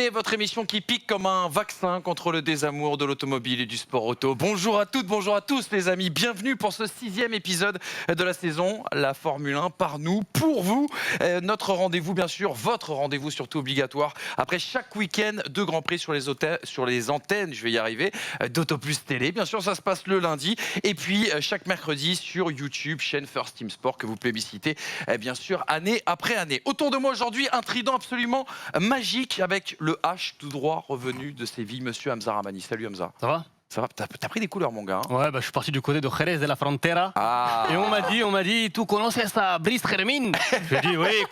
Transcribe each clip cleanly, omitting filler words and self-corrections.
Pistonnés, votre émission qui pique comme un vaccin contre le désamour de l'automobile et du sport auto. Bonjour à toutes, bonjour à tous les amis. Bienvenue pour ce 6e épisode de la saison, la Formule 1 par nous, pour vous. Notre rendez-vous bien sûr, votre rendez-vous surtout obligatoire. Après chaque week-end de Grand Prix sur les antennes, je vais y arriver, d'Autoplus Télé. Bien sûr, ça se passe le lundi. Et puis chaque mercredi sur YouTube, chaîne First Team Sport que vous plébiscitez bien sûr année après année. Autour de moi aujourd'hui, un trident absolument magique avec le H tout droit revenu de Séville, monsieur Hamza Ramani. Salut Hamza. Ça va? Ça va? T'as pris des couleurs mon gars hein? Ouais, bah, je suis parti du côté de Jerez de la Frontera. Ah. Et on m'a dit, tu connais ça, Brice Hermine? Je dis, oui,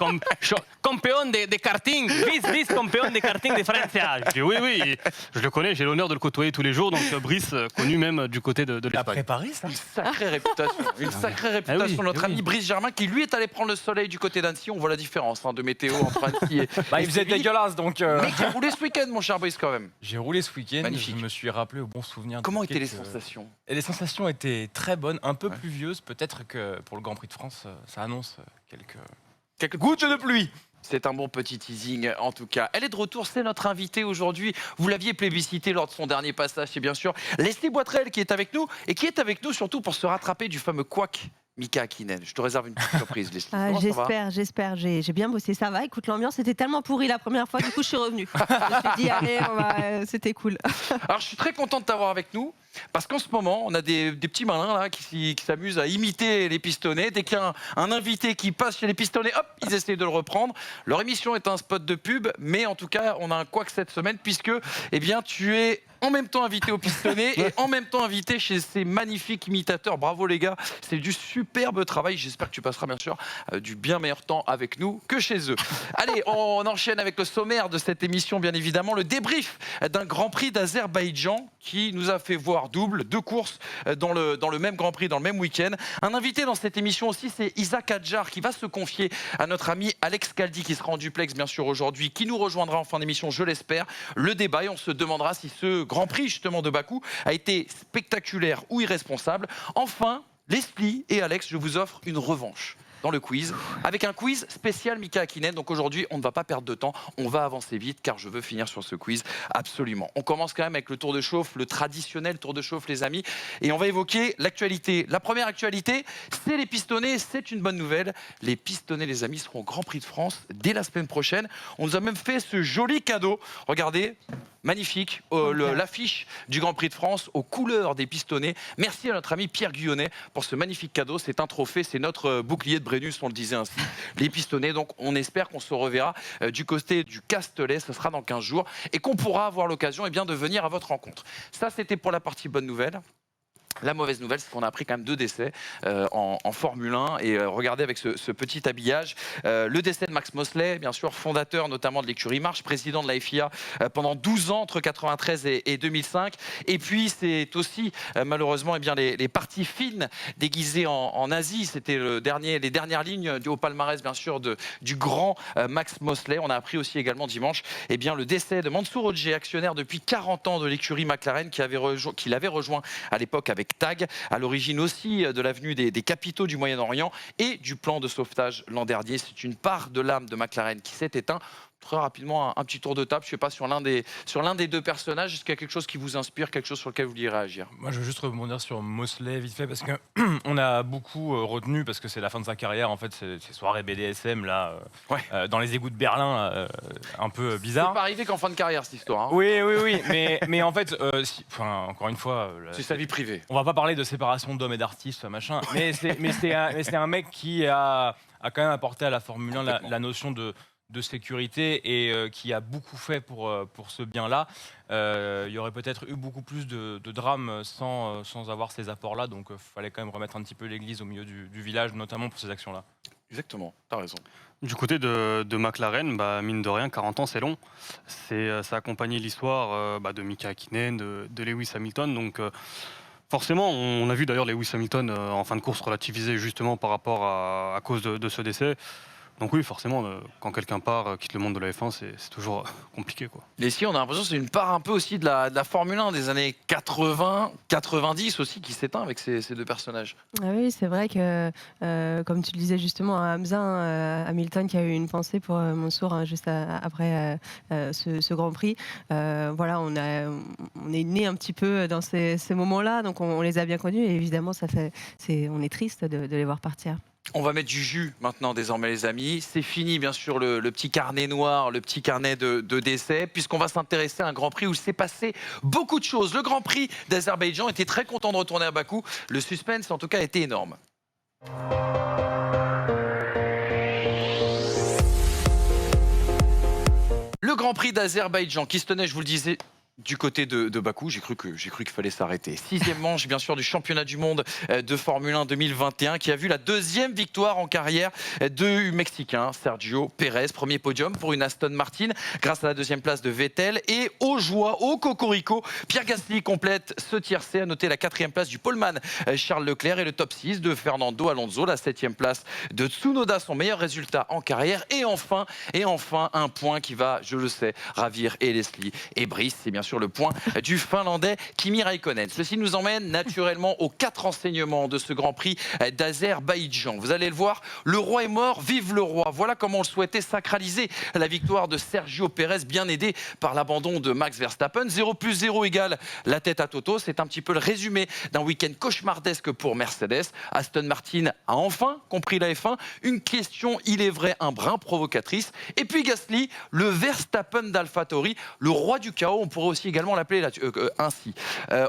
campeón de karting, vice-campeón de karting de Francia. Je dis, oui, je le connais, j'ai l'honneur de le côtoyer tous les jours. Donc Brice, connu même du côté de T'as l'Espagne. préparé ça? Une sacrée réputation, oui, notre oui. ami Brice Germain qui lui est allé prendre le soleil du côté d'Annecy. On voit la différence de météo entre Annecy et Il faisait Séville. dégueulasse donc. Mais qui a roulé ce week-end mon cher Brice quand même. J'ai roulé ce week-end, Magnifique. je me suis rappelé au bon souvenir. Comment de étaient les quelques- sensations? Et les sensations étaient très bonnes, un peu pluvieuses. Peut-être que pour le Grand Prix de France, ça annonce quelques gouttes de pluie. C'est un bon petit teasing en tout cas. Elle est de retour, c'est notre invitée aujourd'hui. Vous l'aviez plébiscité lors de son dernier passage, c'est bien sûr Leslie Boitrel qui est avec nous et qui est avec nous surtout pour se rattraper du fameux couac Mika Hakkinen. Je te réserve une petite surprise Leslie. Comment ça va? J'espère, j'ai bien bossé, ça va. Écoute, l'ambiance était tellement pourrie la première fois, du coup je suis revenue. Je me suis dit, allez, c'était cool. Alors je suis très content de t'avoir avec nous. Parce qu'en ce moment, on a des petits malins là, qui s'amusent à imiter les pistonnés. Dès qu'il y a un invité qui passe chez les pistonnés, hop, ils essayent de le reprendre. Leur émission est un spot de pub, mais en tout cas, on a un couac cette semaine puisque eh bien, tu es en même temps invité au pistonné et en même temps invité chez ces magnifiques imitateurs. Bravo les gars, c'est du superbe travail. J'espère que tu passeras bien sûr du bien meilleur temps avec nous que chez eux. Allez, on enchaîne avec le sommaire de cette émission, bien évidemment, le débrief d'un Grand Prix d'Azerbaïdjan qui nous a fait voir double, 2 courses dans le même Grand Prix, dans le même week-end. Un invité dans cette émission aussi, c'est Isaac Adjar qui va se confier à notre ami Alex Caldi qui sera en duplex bien sûr aujourd'hui, qui nous rejoindra en fin d'émission, je l'espère. Le débat et on se demandera si ce Grand Prix justement de Bakou a été spectaculaire ou irresponsable. Enfin, Leslie et Alex, je vous offre une revanche dans le quiz, avec un quiz spécial Mika Hakkinen. Donc aujourd'hui, on ne va pas perdre de temps, on va avancer vite, car je veux finir sur ce quiz, absolument. On commence quand même avec le tour de chauffe, le traditionnel tour de chauffe, les amis, et on va évoquer l'actualité. La première actualité, c'est les pistonnés, c'est une bonne nouvelle. Les pistonnés, les amis, seront au Grand Prix de France dès la semaine prochaine. On nous a même fait ce joli cadeau. Regardez, magnifique, l'affiche du Grand Prix de France aux couleurs des pistonnés. Merci à notre ami Pierre Guyonnet pour ce magnifique cadeau. C'est un trophée, c'est notre bouclier de Brennus, on le disait ainsi. Les pistonnés, donc on espère qu'on se reverra du côté du Castellet, ce sera dans 15 jours, et qu'on pourra avoir l'occasion de venir à votre rencontre. Ça, c'était pour la partie bonne nouvelle. La mauvaise nouvelle, c'est qu'on a appris quand même 2 décès en Formule 1. Et regardez avec ce petit habillage, le décès de Max Mosley, bien sûr, fondateur notamment de l'écurie Marche, président de la FIA pendant 12 ans, entre 93 et 2005. Et puis, c'est aussi, malheureusement, les parties fines déguisées en Asie. C'était les dernières lignes au palmarès, bien sûr, du grand Max Mosley. On a appris aussi également dimanche le décès de Mansour Odje, actionnaire depuis 40 ans de l'écurie McLaren, qui l'avait rejoint à l'époque avec TAG, à l'origine aussi de l'avenue des capitaux du Moyen-Orient et du plan de sauvetage l'an dernier. C'est une part de l'âme de McLaren qui s'est éteinte. Très rapidement, un petit tour de table, je ne sais pas, sur l'un des 2 personnages, est-ce qu'il y a quelque chose qui vous inspire, quelque chose sur lequel vous vouliez réagir? Moi, je veux juste rebondir sur Mosley vite fait parce que on a beaucoup retenu parce que c'est la fin de sa carrière en fait, ces soirées BDSM là, dans les égouts de Berlin, un peu bizarre. C'est pas arrivé qu'en fin de carrière cette histoire. Hein. Oui, mais en fait, encore une fois, c'est sa vie privée. On va pas parler de séparation d'hommes et d'artistes, machin, mais c'est un mec qui a quand même apporté à la Formule 1 la notion de sécurité et qui a beaucoup fait pour ce bien-là. Il y aurait peut-être eu beaucoup plus de drames sans avoir ces apports-là, donc il fallait quand même remettre un petit peu l'église au milieu du village, notamment pour ces actions-là. Exactement, t'as raison. Du côté de McLaren, mine de rien, 40 ans, c'est long. Ça a accompagné l'histoire de Mika Hakkinen, de Lewis Hamilton, donc... Forcément, on a vu d'ailleurs Lewis Hamilton en fin de course relativiser justement par rapport à cause de ce décès. Donc oui, forcément, quand quelqu'un part, quitte le monde de la F1, c'est toujours compliqué, quoi. Et si on a l'impression que c'est une part un peu aussi de la Formule 1 des années 80, 90 aussi qui s'éteint avec ces deux personnages. Ah oui, c'est vrai que, comme tu le disais justement à Hamza, Hamilton qui a eu une pensée pour Mansour juste après ce Grand Prix. Voilà, on est né un petit peu dans ces moments-là, donc on les a bien connus et évidemment, on est triste de les voir partir. On va mettre du jus maintenant désormais les amis. C'est fini bien sûr le petit carnet noir, le petit carnet de décès, puisqu'on va s'intéresser à un Grand Prix où il s'est passé beaucoup de choses. Le Grand Prix d'Azerbaïdjan était très content de retourner à Bakou. Le suspense en tout cas était énorme. Le Grand Prix d'Azerbaïdjan qui se tenait, je vous le disais, du côté de Bakou, j'ai cru qu'il fallait s'arrêter. 6e manche, bien sûr, du championnat du monde de Formule 1 2021, qui a vu la 2e victoire en carrière du Mexicain Sergio Pérez. Premier podium pour une Aston Martin, grâce à la 2e place de Vettel. Et aux joies, au cocorico, Pierre Gasly complète ce tiercé. À noter la 4e place du poleman Charles Leclerc et le top 6 de Fernando Alonso. La 7e place de Tsunoda, son meilleur résultat en carrière. Et enfin, un point qui va, je le sais, ravir et Leslie et Brice. C'est bien sur le point du Finlandais Kimi Raikkonen. Ceci nous emmène naturellement aux 4 enseignements de ce Grand Prix d'Azerbaïdjan. Vous allez le voir, le roi est mort, vive le roi. Voilà comment on le souhaitait sacraliser la victoire de Sergio Pérez, bien aidé par l'abandon de Max Verstappen. 0+0 égale la tête à Toto. C'est un petit peu le résumé d'un week-end cauchemardesque pour Mercedes. Aston Martin a enfin compris la F1. Une question, il est vrai, un brin provocatrice. Et puis Gasly, le Verstappen d'AlphaTauri, le roi du chaos. On pourrait aussi également l'appeler ainsi.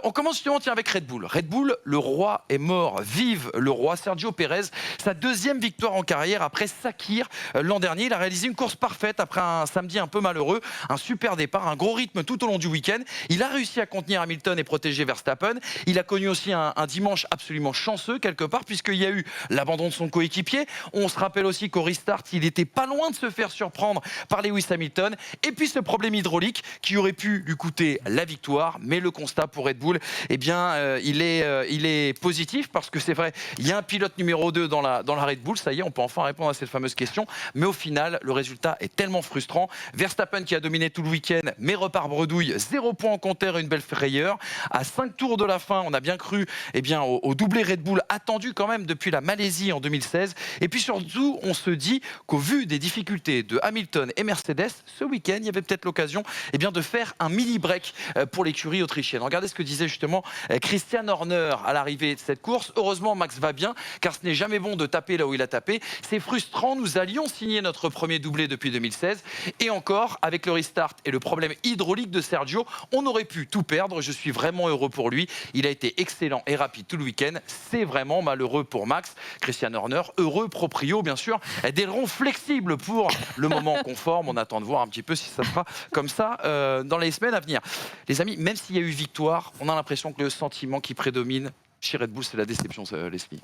On commence justement avec Red Bull. Red Bull, le roi est mort. Vive le roi Sergio Pérez. Sa 2e victoire en carrière après Sakir l'an dernier. Il a réalisé une course parfaite après un samedi un peu malheureux. Un super départ, un gros rythme tout au long du week-end. Il a réussi à contenir Hamilton et protéger Verstappen. Il a connu aussi un dimanche absolument chanceux quelque part puisqu'il y a eu l'abandon de son coéquipier. On se rappelle aussi qu'au restart, il était pas loin de se faire surprendre par Lewis Hamilton. Et puis ce problème hydraulique qui aurait pu lui coûter la victoire, mais le constat pour Red Bull, eh bien, il est positif parce que c'est vrai, il y a un pilote numéro 2 dans la Red Bull, ça y est, on peut enfin répondre à cette fameuse question, mais au final, le résultat est tellement frustrant. Verstappen qui a dominé tout le week-end, mais repart bredouille, 0 point en compteur et une belle frayeur. À 5 tours de la fin, on a bien cru eh bien, au doublé Red Bull attendu quand même depuis la Malaisie en 2016. Et puis surtout, on se dit qu'au vu des difficultés de Hamilton et Mercedes, ce week-end, il y avait peut-être l'occasion eh bien, de faire un mini-break pour l'écurie autrichienne. Regardez ce que disait justement Christian Horner à l'arrivée de cette course. Heureusement, Max va bien, car ce n'est jamais bon de taper là où il a tapé. C'est frustrant, nous allions signer notre premier doublé depuis 2016. Et encore, avec le restart et le problème hydraulique de Sergio, on aurait pu tout perdre. Je suis vraiment heureux pour lui. Il a été excellent et rapide tout le week-end. C'est vraiment malheureux pour Max. Christian Horner, heureux proprio, bien sûr. D'aileron flexible pour le moment conforme. On attend de voir un petit peu si ça sera comme ça dans les semaines à venir. Les amis, même s'il y a eu victoire, on a l'impression que le sentiment qui prédomine chez Red Bull, c'est la déception, Leslie.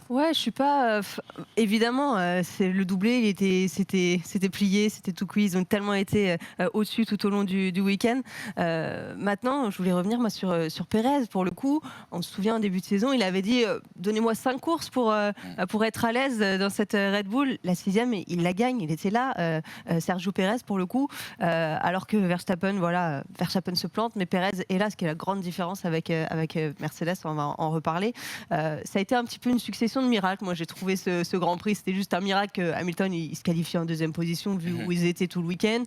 Ouais, je suis pas. Évidemment, c'est le doublé, c'était plié, c'était tout cuit. Ils ont tellement été au-dessus tout au long du week-end. Maintenant, je voulais revenir moi sur Pérez. Pour le coup, on se souvient en début de saison, il avait dit donnez-moi 5 courses pour être à l'aise dans cette Red Bull. La 6e, il la gagne. Il était là, Sergio Pérez pour le coup, alors que Verstappen se plante, mais Pérez est là, ce qui est la grande différence avec Mercedes. On va en reparler. Ça a été un petit peu une succession de miracles. Moi, j'ai trouvé ce Grand Prix, c'était juste un miracle que Hamilton il se qualifie en 2e position vu où ils étaient tout le week-end.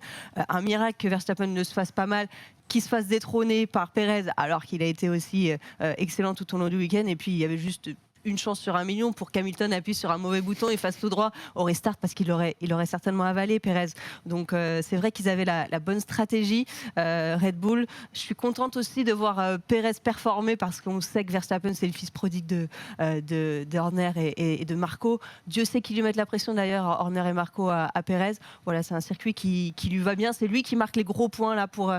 Un miracle que Verstappen ne se fasse pas mal, qu'il se fasse détrôner par Pérez alors qu'il a été aussi excellent tout au long du week-end. Et puis, il y avait juste une chance sur 1 million pour qu'Hamilton appuie sur un mauvais bouton et fasse tout droit au restart parce qu'il aurait certainement avalé Pérez. Donc c'est vrai qu'ils avaient la bonne stratégie, Red Bull. Je suis contente aussi de voir Pérez performer parce qu'on sait que Verstappen c'est le fils prodigue de Horner et de Marco. Dieu sait qu'ils lui mettent la pression d'ailleurs, Horner et Marco à Pérez. Voilà, c'est un circuit qui lui va bien. C'est lui qui marque les gros points là pour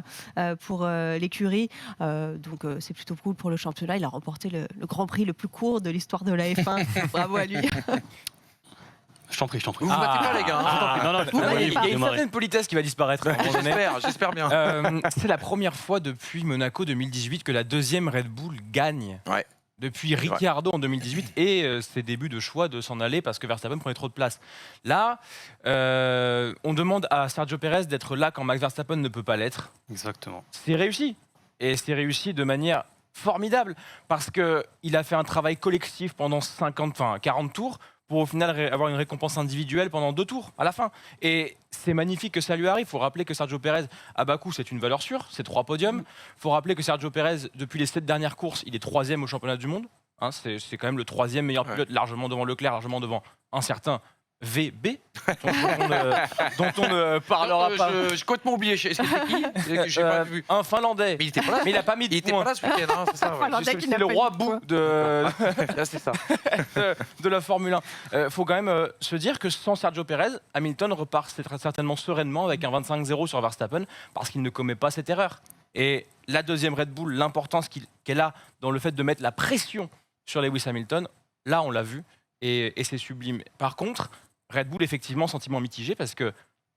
l'écurie. Donc c'est plutôt cool pour le championnat. Il a remporté le Grand Prix le plus court de l'histoire de la F1. Bravo à lui. Je t'en prie. Vous vous battez pas, les gars. Il y a une certaine politesse qui va disparaître. à un moment donné. J'espère bien. C'est la première fois depuis Monaco 2018 que la 2e Red Bull gagne. Ouais. depuis Ricciardo en 2018 et ses débuts de choix de s'en aller parce que Verstappen prenait trop de place. Là, on demande à Sergio Pérez d'être là quand Max Verstappen ne peut pas l'être. Exactement. C'est réussi. Et c'est réussi de manière formidable parce qu'il a fait un travail collectif pendant 40 tours pour au final avoir une récompense individuelle pendant 2 tours à la fin. Et c'est magnifique que ça lui arrive. Il faut rappeler que Sergio Pérez, à Bakou, c'est une valeur sûre, c'est 3 podiums. Il faut rappeler que Sergio Pérez, depuis les 7 dernières courses, il est 3e au championnat du monde. Hein, c'est quand même le 3e meilleur pilote, largement devant Leclerc, largement devant un certain VB, dont on ne parlera pas. J'ai complètement oublié. Est-ce que c'est qui J'ai pas vu. Un Finlandais. Mais il était pas là. Mais il n'a pas mis de Il était points. pas là ce week-end, hein, c'est ça. Ouais. C'est le roi bout C'est ça. de la Formule 1. Faut quand même se dire que sans Sergio Pérez, Hamilton repart certainement sereinement avec un 25-0 sur Verstappen parce qu'il ne commet pas cette erreur. Et la deuxième Red Bull, l'importance qu'elle a dans le fait de mettre la pression sur Lewis Hamilton, là on l'a vu et c'est sublime. Par contre, Red Bull, effectivement, sentiment mitigé parce qu'il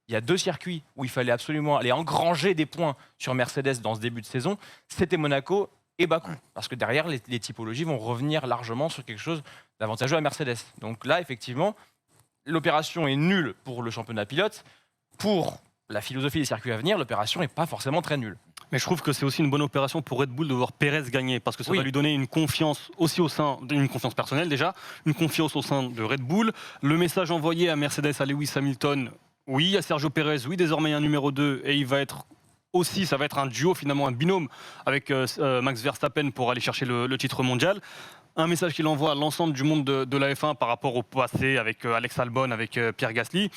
y a 2 circuits où il fallait absolument aller engranger des points sur Mercedes dans ce début de saison. C'était Monaco et Bakou. Parce que derrière, les typologies vont revenir largement sur quelque chose d'avantageux à Mercedes. Donc là, effectivement, l'opération est nulle pour le championnat pilote. Pour la philosophie des circuits à venir, l'opération n'est pas forcément très nulle. Mais je trouve que c'est aussi une bonne opération pour Red Bull de voir Pérez gagner parce que ça va lui donner une confiance aussi au sein d'une confiance personnelle déjà, une confiance au sein de Red Bull. Le message envoyé à Mercedes, à Lewis Hamilton, oui, à Sergio Pérez, oui, désormais un numéro 2 et il va être aussi, ça va être un duo finalement, un binôme avec Max Verstappen pour aller chercher le titre mondial. Un message qu'il envoie à l'ensemble du monde de la F1 par rapport au passé avec Alex Albon, avec Pierre Gasly.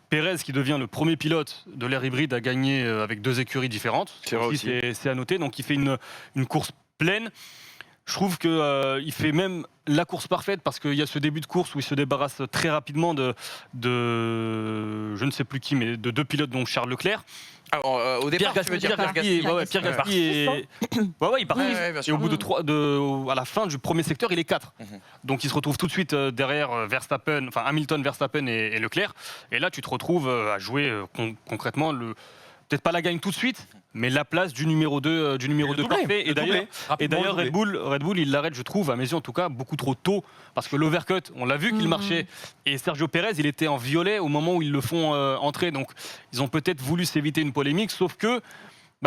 Pérez, qui devient le premier pilote de l'ère hybride à gagner avec 2 écuries différentes. C'est à noter. Donc il fait une course pleine. Je trouve qu'il fait même la course parfaite parce qu'il y a ce début de course où il se débarrasse très rapidement de je ne sais plus qui, mais de 2 pilotes, donc Charles Leclerc. Alors, au départ, Pierre Gasly il part 6. Et au bout à la fin du premier secteur, il est 4. Donc il se retrouve tout de suite derrière Hamilton, Verstappen et Leclerc. Et là, tu te retrouves à jouer concrètement peut-être pas la gagne tout de suite, mais la place du numéro 2 parfait. Et d'ailleurs, Red Bull, il l'arrête, je trouve, à mes yeux en tout cas, beaucoup trop tôt. Parce que l'overcut, on l'a vu qu'il marchait. Et Sergio Pérez, il était en violet au moment où ils le font entrer. Donc, ils ont peut-être voulu s'éviter une polémique, sauf que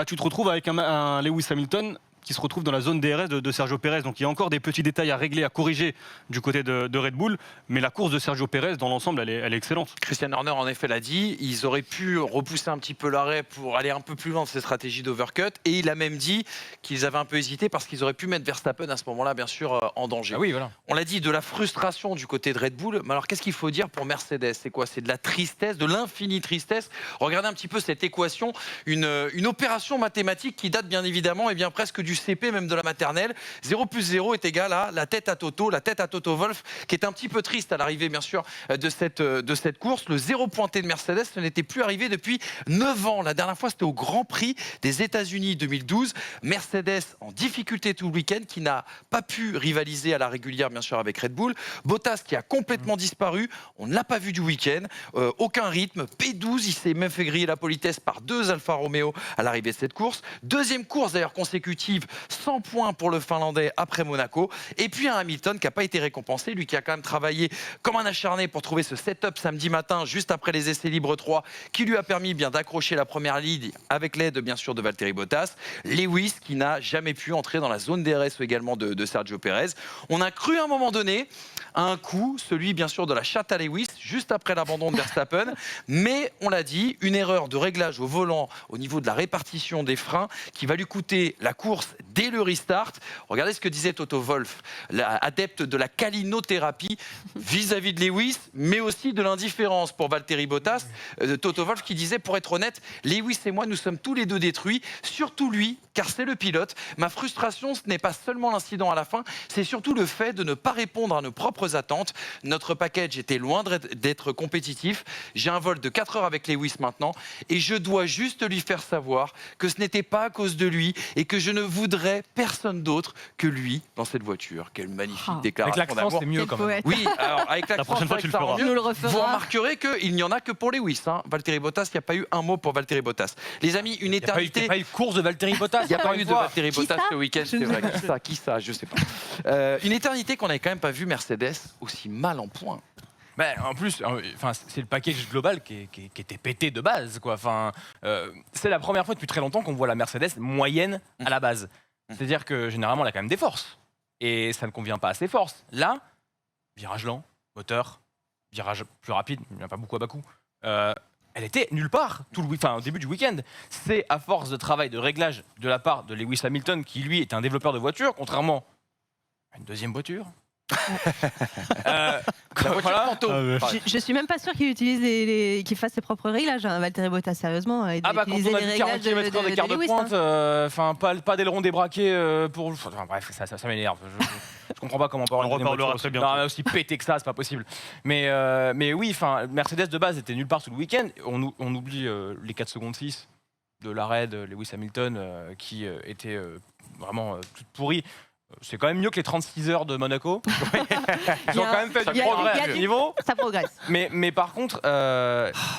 tu te retrouves avec un Lewis Hamilton qui se retrouve dans la zone DRS de Sergio Pérez. Donc il y a encore des petits détails à régler, à corriger du côté de Red Bull. Mais la course de Sergio Pérez, dans l'ensemble, elle est excellente. Christian Horner, en effet, l'a dit. Ils auraient pu repousser un petit peu l'arrêt pour aller un peu plus loin de ces stratégies d'overcut. Et il a même dit qu'ils avaient un peu hésité parce qu'ils auraient pu mettre Verstappen à ce moment-là, bien sûr, en danger. Ah oui, voilà. On l'a dit, de la frustration du côté de Red Bull. Mais alors, qu'est-ce qu'il faut dire pour Mercedes? C'est quoi? C'est de la tristesse, de l'infinie tristesse. Regardez un petit peu cette équation, une opération mathématique qui date bien évidemment et bien presque du CP, même de la maternelle. 0 plus 0 est égal à la tête à Toto Wolff, qui est un petit peu triste à l'arrivée, bien sûr, de cette course. Le 0 pointé de Mercedes, ce n'était plus arrivé depuis 9 ans. La dernière fois, c'était au Grand Prix des États-Unis 2012. Mercedes en difficulté tout le week-end, qui n'a pas pu rivaliser à la régulière, bien sûr, avec Red Bull. Bottas qui a complètement disparu. On ne l'a pas vu du week-end. Aucun rythme. P12, il s'est même fait griller la politesse par 2 Alfa Romeo à l'arrivée de cette course. Deuxième course, d'ailleurs, consécutive, 100 points pour le Finlandais après Monaco. Et puis un Hamilton qui n'a pas été récompensé, lui qui a quand même travaillé comme un acharné pour trouver ce setup samedi matin, juste après les essais libres 3, qui lui a permis bien d'accrocher la première ligne avec l'aide, bien sûr, de Valtteri Bottas. Lewis qui n'a jamais pu entrer dans la zone DRS également de Sergio Pérez. On a cru à un moment donné à un coup, celui bien sûr de la chatte à Lewis, juste après l'abandon de Verstappen. Mais on l'a dit, une erreur de réglage au volant au niveau de la répartition des freins qui va lui coûter la course dès le restart. Regardez ce que disait Toto Wolff, adepte de la calinothérapie vis-à-vis de Lewis, mais aussi de l'indifférence pour Valtteri Bottas. Toto Wolff qui disait, pour être honnête, Lewis et moi, nous sommes tous les deux détruits, surtout lui, car c'est le pilote. Ma frustration, ce n'est pas seulement l'incident à la fin, c'est surtout le fait de ne pas répondre à nos propres attentes. Notre package était loin d'être compétitif. J'ai un vol de 4 heures avec Lewis maintenant et je dois juste lui faire savoir que ce n'était pas à cause de lui et que je ne voudrais personne d'autre que lui dans cette voiture. Quelle magnifique Avec déclaration l'accent, d'amour. c'est mieux Quel quand même. poète. Oui, alors avec l'accent, prochaine fois, c'est tu le vrai que ça rend feras. mieux. Nous le refera. Vous remarquerez qu'il n'y en a que pour Lewis. Valtteri Bottas, il n'y a pas eu un mot pour Valtteri Bottas. Les amis, une Il n'y a éternité. pas eu de course de Valtteri Bottas. Il n'y a pas eu de Valtteri Qui Bottas ça ce week-end, c'est vrai. Qui ça je sais pas. Une éternité qu'on n'avait quand même pas vu Mercedes aussi mal en point. Ben, en plus, c'est le package global qui était pété de base, quoi. C'est la première fois depuis très longtemps qu'on voit la Mercedes moyenne à la base. C'est-à-dire que généralement, elle a quand même des forces. Et ça ne convient pas à ses forces. Là, virage lent, moteur, virage plus rapide, il n'y en a pas beaucoup à Bakou. Elle était nulle part au début du week-end. C'est à force de travail, de réglage de la part de Lewis Hamilton, qui lui est un développeur de voitures, contrairement à une deuxième voiture. La voiture Voilà. fantôme. Je suis même pas sûr qu'il utilise qu'il fasse ses propres réglages. Valtteri Bottas, sérieusement. Il doit Ah bah quand utiliser on a les vu 40 réglages de km/h d'écart de Lewis, pointe, pas d'aileron débraqué pour... Enfin, bref, ça m'énerve. Je comprends pas comment on peut avoir On une deuxième reparlera voiture très aussi- bientôt. Non, aussi pété que ça, c'est pas possible. Mais oui, Mercedes de base était nulle part tout le week-end. On oublie les 4 secondes 6 de l'arrêt de Lewis Hamilton qui était vraiment toute pourrie. C'est quand même mieux que les 36 heures de Monaco. Ils ont quand même fait il du y a- progrès il y a à ce du- niveau. Ça progresse. Mais par contre,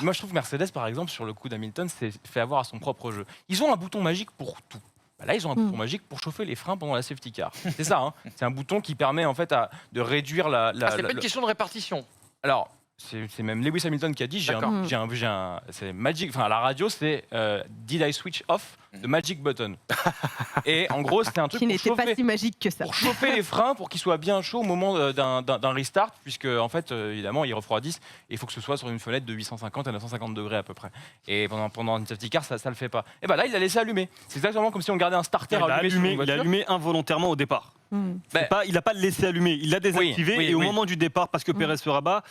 moi je trouve que Mercedes, par exemple, sur le coup d'Hamilton, s'est fait avoir à son propre jeu. Ils ont un bouton magique pour tout. Bah là, ils ont un bouton magique pour chauffer les freins pendant la safety car. C'est ça, hein. C'est un bouton qui permet en fait de réduire la. C'est pas une question de répartition. Alors, c'est même Lewis Hamilton qui a dit D'accord. c'est Magic. Enfin, à la radio, c'est Did I switch off the magic button. Et en gros, c'était un truc Qui pour n'était pas chauffer, si magique que ça. pour chauffer les freins pour qu'ils soient bien chauds au moment d'un restart, puisque en fait, évidemment, ils refroidissent et il faut que ce soit sur une fenêtre de 850 à 950 degrés à peu près. Et pendant une safety car, ça le fait pas. Et bah là, il l'a laissé allumer. C'est exactement comme si on gardait un starter allumé sur une Il a voiture. allumé involontairement au départ. Ben, Il n'a pas laissé allumer, il l'a désactivé oui, et au oui. moment du départ, parce que Pérez se rabat,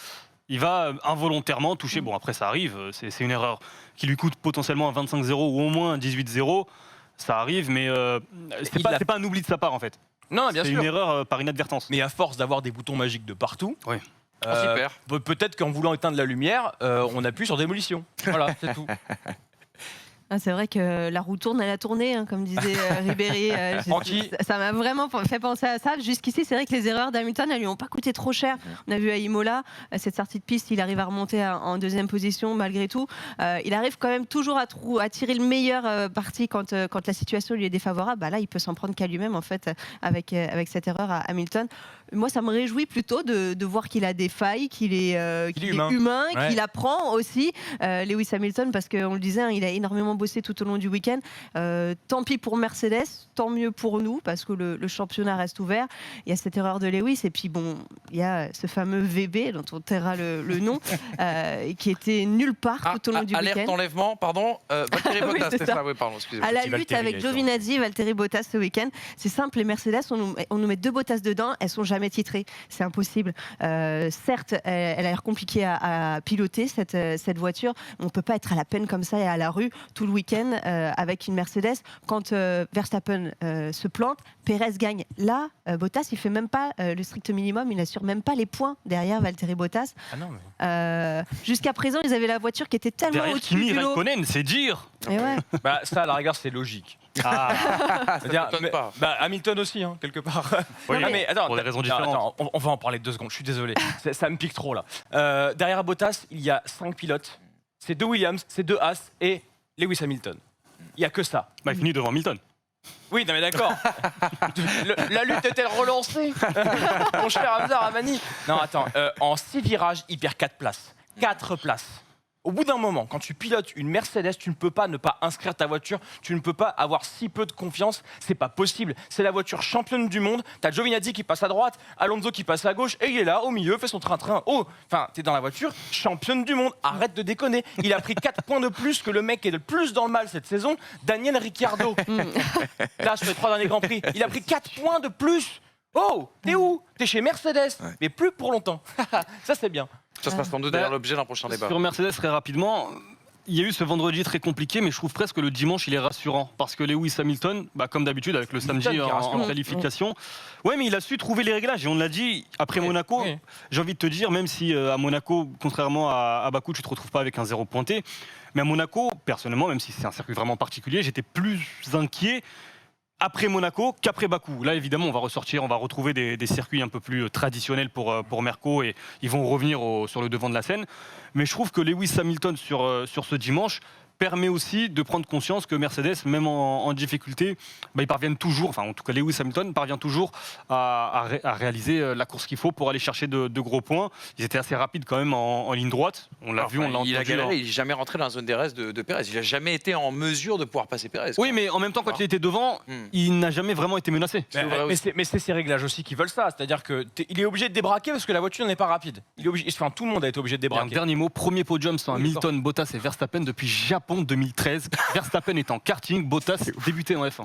il va involontairement toucher. Bon, après, ça arrive, c'est une erreur qui lui coûte potentiellement un 25-0 ou au moins un 18-0. Ça arrive, mais c'est pas un oubli de sa part en fait. non, bien C'est sûr. une erreur par inadvertance. Mais à force d'avoir des boutons magiques de partout, Oui. Super. peut-être qu'en voulant éteindre la lumière, on appuie sur démolition. Voilà, c'est tout. C'est vrai que la roue tourne, elle a tourné, hein, comme disait Ribéry. Francky. Ça m'a vraiment fait penser à ça. Jusqu'ici, c'est vrai que les erreurs d'Hamilton, elles lui ont pas coûté trop cher. On a vu à Imola, cette sortie de piste, il arrive à remonter en deuxième position malgré tout. Il arrive quand même toujours à tirer le meilleur parti quand la situation lui est défavorable. Bah là, il peut s'en prendre qu'à lui-même en fait avec cette erreur à Hamilton. Moi, ça me réjouit plutôt de voir qu'il a des failles, qu'il est humain, Ouais. qu'il apprend aussi. Lewis Hamilton, parce qu'on le disait, hein, il a énormément bossé tout au long du week-end. Tant pis pour Mercedes, tant mieux pour nous, parce que le championnat reste ouvert. Il y a cette erreur de Lewis, et puis bon, il y a ce fameux VB, dont on taira le nom, qui était nulle part tout au long du Alerte week-end. enlèvement, pardon. Valtteri Oui, Bottas, c'est c'est ça. ça. Oui, pardon, excusez-moi. À la Petit lutte Valtteri, avec il a été Giovinazzi et Valtteri Bottas ce week-end, c'est simple, les Mercedes, on nous met 2 Bottas dedans, elles sont jamais titrées, c'est impossible. Certes, elle a l'air compliquée à piloter cette voiture, on peut pas être à la peine comme ça et à la rue tout le week-end avec une Mercedes. Quand Verstappen se plante, Pérez gagne. Là, Bottas, il fait même pas le strict minimum, il n'assure même pas les points derrière Valtteri Bottas. Ah non, mais... Jusqu'à présent, ils avaient la voiture qui était tellement Derrière au-dessus Kimi du lot. Raikkonen, c'est dire. Et ouais. Bah, ça, à la rigueur, c'est logique. Ah, C'est-à-dire, m'étonne pas. Hamilton aussi, hein, quelque part. Oui, Ah, mais attends, pour des raisons attends, différentes. on va en parler 2 secondes, je suis désolé. Ça me pique trop, là. Derrière Bottas, il y a 5 pilotes. C'est 2 Williams, c'est 2 Haas et Lewis Hamilton. Il n'y a que ça. il finit devant Hamilton. Oui, non mais d'accord. La lutte est-elle relancée mon cher Hamza Ramani? Non, attends. En 6 virages, il perd 4 places. 4 places. Au bout d'un moment, quand tu pilotes une Mercedes, tu ne peux pas ne pas inscrire ta voiture, tu ne peux pas avoir si peu de confiance, c'est pas possible. C'est la voiture championne du monde, t'as Giovinazzi qui passe à droite, Alonso qui passe à gauche, et il est là, au milieu, fait son train-train. Oh, enfin, t'es dans la voiture championne du monde, arrête de déconner. Il a pris 4 points de plus que le mec qui est le plus dans le mal cette saison, Daniel Ricciardo. Là, sur les 3 derniers Grands Prix, il a pris 4 points de plus. Oh, t'es où? T'es chez Mercedes, mais plus pour longtemps. Ça, c'est bien. Ça sera sans doute d'ailleurs l'objet d'un prochain débat. Sur Mercedes, très rapidement, il y a eu ce vendredi très compliqué, mais je trouve presque que le dimanche, il est rassurant. Parce que Lewis Hamilton, comme d'habitude, avec le samedi qui est en rassurant. qualification, ouais, mais il a su trouver les réglages. Et on l'a dit, après Monaco, oui. j'ai envie de te dire, même si à Monaco, contrairement à Bakou, tu te retrouves pas avec un 0 pointé, mais à Monaco, personnellement, même si c'est un circuit vraiment particulier, j'étais plus inquiet après Monaco qu'après Bakou. Là, évidemment, on va retrouver des circuits un peu plus traditionnels pour Merco et ils vont revenir sur le devant de la scène. Mais je trouve que Lewis Hamilton sur ce dimanche permet aussi de prendre conscience que Mercedes, même en difficulté, ils parviennent toujours, enfin en tout cas Lewis Hamilton parvient toujours à réaliser la course qu'il faut pour aller chercher de gros points. Ils étaient assez rapides quand même en ligne droite. On l'a vu, on l'a entendu. Il a galéré, il n'est jamais rentré dans la zone DRS de Pérez. Il n'a jamais été en mesure de pouvoir passer Pérez. Oui, mais en même temps, quand il était devant, il n'a jamais vraiment été menacé. Mais c'est ces réglages aussi qui veulent ça. C'est-à-dire qu'il est obligé de débraquer parce que la voiture n'est pas rapide. Il est obligé, enfin, tout le monde a été obligé de Et un débraquer. dernier mot, premier podium sans Hamilton, Bottas et Verstappen depuis Japon 2013. Verstappen est en karting, Bottas débuté en F1.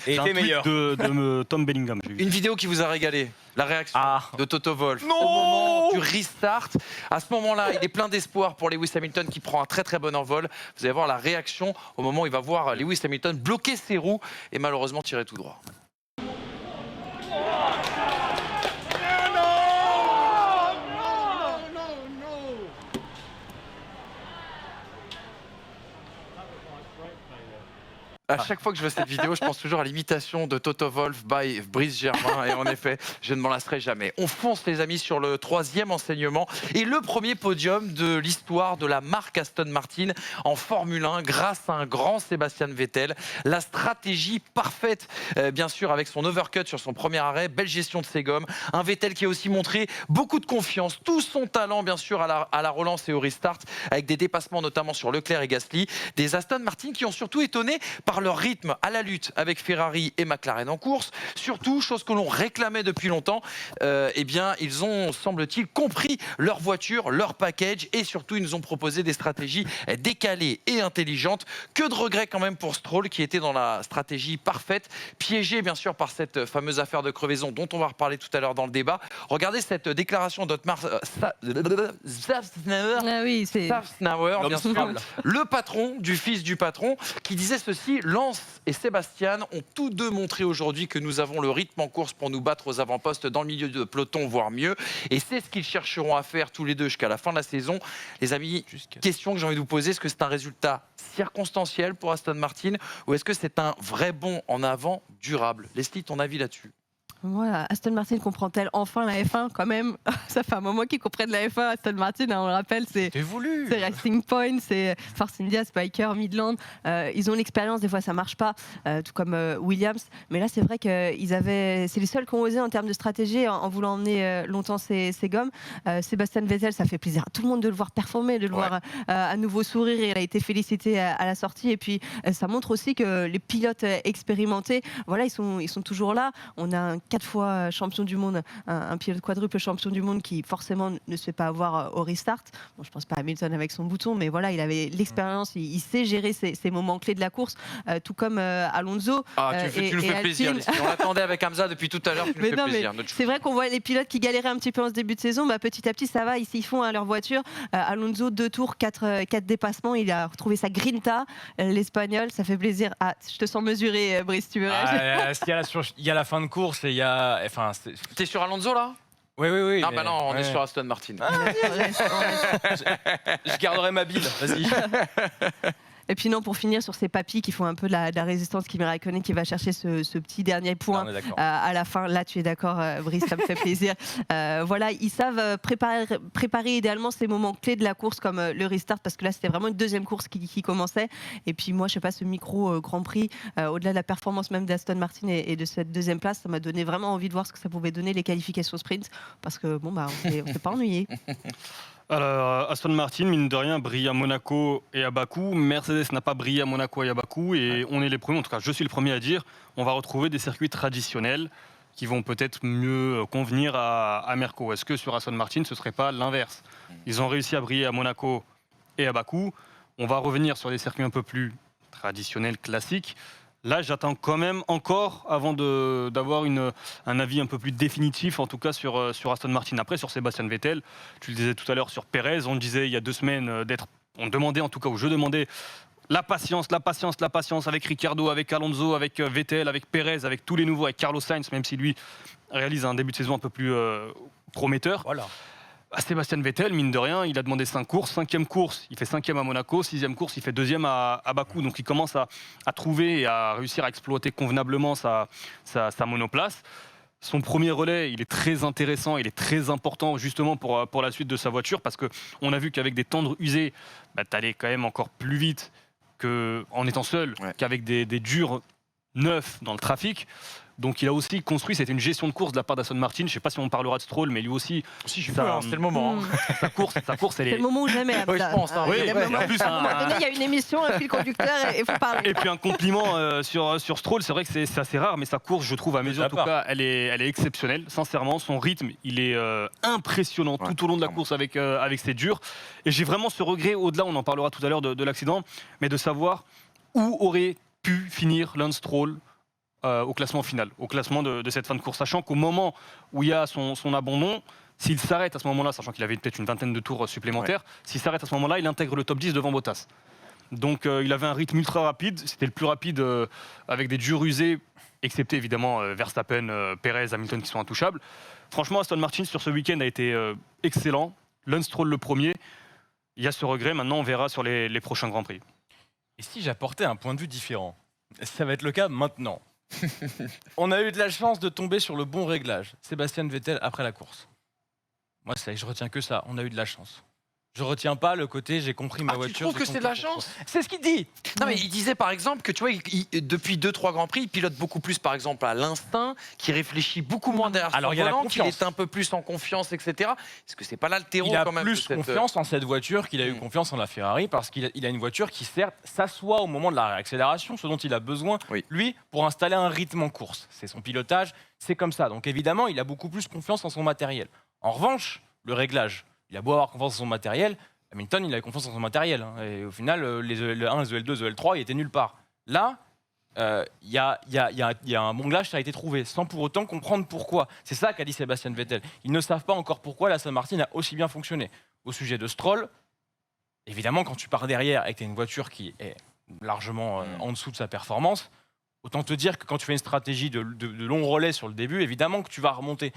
Et C'est un était tweet meilleur. de Tom Bellingham. j'ai vu. Une vidéo qui vous a régalé, la réaction de Toto Wolff Non au moment du restart. À ce moment-là, il est plein d'espoir pour Lewis Hamilton qui prend un très très bon envol. Vous allez voir la réaction au moment où il va voir Lewis Hamilton bloquer ses roues et malheureusement tirer tout droit. À chaque fois que je vois cette vidéo, je pense toujours à l'imitation de Toto Wolff by Brice Germain. Et en effet, je ne m'en lasserai jamais. On fonce, les amis, sur le 3e enseignement et le premier podium de l'histoire de la marque Aston Martin en Formule 1 grâce à un grand Sébastien Vettel. La stratégie parfaite, bien sûr, avec son overcut sur son premier arrêt, belle gestion de ses gommes. Un Vettel qui a aussi montré beaucoup de confiance, tout son talent, bien sûr, à la relance et au restart, avec des dépassements notamment sur Leclerc et Gasly. Des Aston Martin qui ont surtout étonné par leur rythme à la lutte avec Ferrari et McLaren en course. Surtout, chose que l'on réclamait depuis longtemps, eh bien, ils ont, semble-t-il, compris leur voiture, leur package et surtout, ils nous ont proposé des stratégies décalées et intelligentes. Que de regrets quand même pour Stroll qui était dans la stratégie parfaite, piégé bien sûr par cette fameuse affaire de crevaison dont on va reparler tout à l'heure dans le débat. Regardez cette déclaration d'Otmar Szafnauer. Ah oui, c'est Szafnauer, bien sûr, stable. le patron du fils du patron, qui disait ceci: Lance et Sébastien ont tous deux montré aujourd'hui que nous avons le rythme en course pour nous battre aux avant-postes dans le milieu de peloton, voire mieux. Et c'est ce qu'ils chercheront à faire tous les deux jusqu'à la fin de la saison. Les amis, question que j'ai envie de vous poser, est-ce que c'est un résultat circonstanciel pour Aston Martin ou est-ce que c'est un vrai bond en avant durable? Leslie, ton avis là-dessus? Voilà, Aston Martin comprend-elle enfin la F1 quand même? Ça fait un moment qu'ils comprennent la F1. Aston Martin, hein, on le rappelle, c'est voulu. Racing Point, c'est Force India, Spiker, Midland. Ils ont l'expérience, des fois ça marche pas, tout comme Williams. Mais là, c'est vrai c'est les seuls qui ont osé en termes de stratégie en voulant emmener longtemps ces gommes. Sébastien Vettel, ça fait plaisir à tout le monde de le voir performer, de le voir à nouveau sourire. Il a été félicité à la sortie. Et puis, ça montre aussi que les pilotes expérimentés, voilà, ils sont toujours là. On a un 4 fois champion du monde, un pilote quadruple champion du monde qui forcément ne se fait pas avoir au restart. Bon, je pense pas à Hamilton avec son bouton, mais voilà, il avait l'expérience, il sait gérer ces moments clés de la course, tout comme Alonso. Tu nous fais plaisir, Leslie. On l'attendait avec Hamza depuis tout à l'heure. Tu nous fais plaisir. C'est vrai qu'on voit les pilotes qui galéraient un petit peu en ce début de saison. Petit à petit, ça va, ils s'y font à leur voiture. Alonso, 2 tours, 4 dépassements. Il a retrouvé sa grinta, l'Espagnol. Ça fait plaisir. Ah, je te sens mesuré, Brice, tu veux réagir? Il y a la fin de course et il y a. Enfin, T'es sur Alonso là? oui. Non, bah non, on est sur Aston Martin. Je garderai ma bile. Vas-y. Et puis non, pour finir sur ces papis qui font un peu de la résistance, Kimi Raikkonen qui va chercher ce petit dernier point à la fin. Là, tu es d'accord, Brice, ça me fait plaisir. Voilà, ils savent préparer idéalement ces moments clés de la course comme le restart, parce que là, c'était vraiment une deuxième course qui commençait. Et puis moi, je sais pas, ce micro Grand Prix, au-delà de la performance même d'Aston Martin et de cette deuxième place, ça m'a donné vraiment envie de voir ce que ça pouvait donner les qualifications sprint, parce que bon, on s'est pas ennuyé. Alors, Aston Martin, mine de rien, brille à Monaco et à Bakou. Mercedes n'a pas brillé à Monaco et à Bakou. Et on est les premiers, en tout cas, je suis le premier à dire, on va retrouver des circuits traditionnels qui vont peut-être mieux convenir à Merco. Est-ce que sur Aston Martin, ce ne serait pas l'inverse? Ils ont réussi à briller à Monaco et à Bakou. On va revenir sur des circuits un peu plus traditionnels, classiques. Là, j'attends quand même encore, avant d'avoir un avis un peu plus définitif, en tout cas sur Aston Martin. Après, sur Sébastien Vettel, tu le disais tout à l'heure sur Pérez, on le disait il y a 2 semaines d'être on demandait en tout cas, ou je demandais la patience avec Ricciardo, avec Alonso, avec Vettel, avec Perez, avec tous les nouveaux, avec Carlos Sainz, même si lui réalise un début de saison un peu plus prometteur. Voilà. Sébastien Vettel, mine de rien, il a demandé 5 courses. 5e course, il fait 5e à Monaco. 6e course, il fait 2e à Bakou. Donc il commence à trouver et à réussir à exploiter convenablement sa monoplace. Son premier relais, il est très intéressant, il est très important justement pour la suite de sa voiture parce qu'on a vu qu'avec des tendres usés, tu allais quand même encore plus vite qu'en étant seul, qu'avec des durs neufs dans le trafic. Donc il a aussi construit, c'était une gestion de course de la part d'Aston Martin. Je ne sais pas si on parlera de Stroll, mais lui aussi. Si je peux, c'est le moment. Sa course, elle est. C'est le moment où jamais. Oui, je pense. Oui, en plus, À un moment donné, il y a une émission, un fil conducteur, et il faut parler. Et puis un compliment sur Stroll, c'est vrai que c'est assez rare, mais sa course, je trouve, à mes yeux en tout cas, elle est exceptionnelle. Sincèrement, son rythme, il est impressionnant tout au long de la course avec ses durs. Et j'ai vraiment ce regret, au-delà, on en parlera tout à l'heure de l'accident, mais de savoir où aurait pu finir Lance Stroll au classement final, au classement de cette fin de course, sachant qu'au moment où il y a son abandon, s'il s'arrête à ce moment-là, sachant qu'il avait peut-être une vingtaine de tours supplémentaires, s'il s'arrête à ce moment-là, il intègre le top 10 devant Bottas. Donc il avait un rythme ultra rapide, c'était le plus rapide avec des durs usés, excepté évidemment Verstappen, Perez, Hamilton qui sont intouchables. Franchement, Aston Martin sur ce week-end a été excellent. Lance Stroll le premier. Il y a ce regret, maintenant on verra sur les prochains Grands Prix. Et si j'apportais un point de vue différent? Ça va être le cas maintenant. On a eu de la chance de tomber sur le bon réglage. Sébastien Vettel après la course. Moi, je retiens que ça. On a eu de la chance. Je retiens pas le côté j'ai compris ma voiture. Tu trouves que c'est de la chance? C'est ce qu'il dit. Non, mais il disait par exemple que tu vois, depuis 2-3 Grands Prix, il pilote beaucoup plus par exemple à l'instinct, qu'il réfléchit beaucoup moins derrière son volant, qu'il est un peu plus en confiance, etc. Est-ce que c'est pas là le terreau quand même? Il a plus confiance en cette voiture qu'il a eu confiance en la Ferrari parce qu'il a une voiture qui certes s'assoit au moment de la réaccélération, ce dont il a besoin, lui, pour installer un rythme en course. C'est son pilotage, c'est comme ça. Donc évidemment, il a beaucoup plus confiance en son matériel. En revanche, le réglage, il a beau avoir confiance en son matériel, Hamilton, il avait confiance en son matériel. Et au final, les EL1, les EL2, les EL3, il était nulle part. Là, il y a un bon réglage qui a été trouvé, sans pour autant comprendre pourquoi. C'est ça qu'a dit Sébastien Vettel. Ils ne savent pas encore pourquoi la Aston Martin a aussi bien fonctionné. Au sujet de Stroll, évidemment, quand tu pars derrière et que tu as une voiture qui est largement en dessous de sa performance, autant te dire que quand tu fais une stratégie de long relais sur le début, évidemment que tu vas remonter.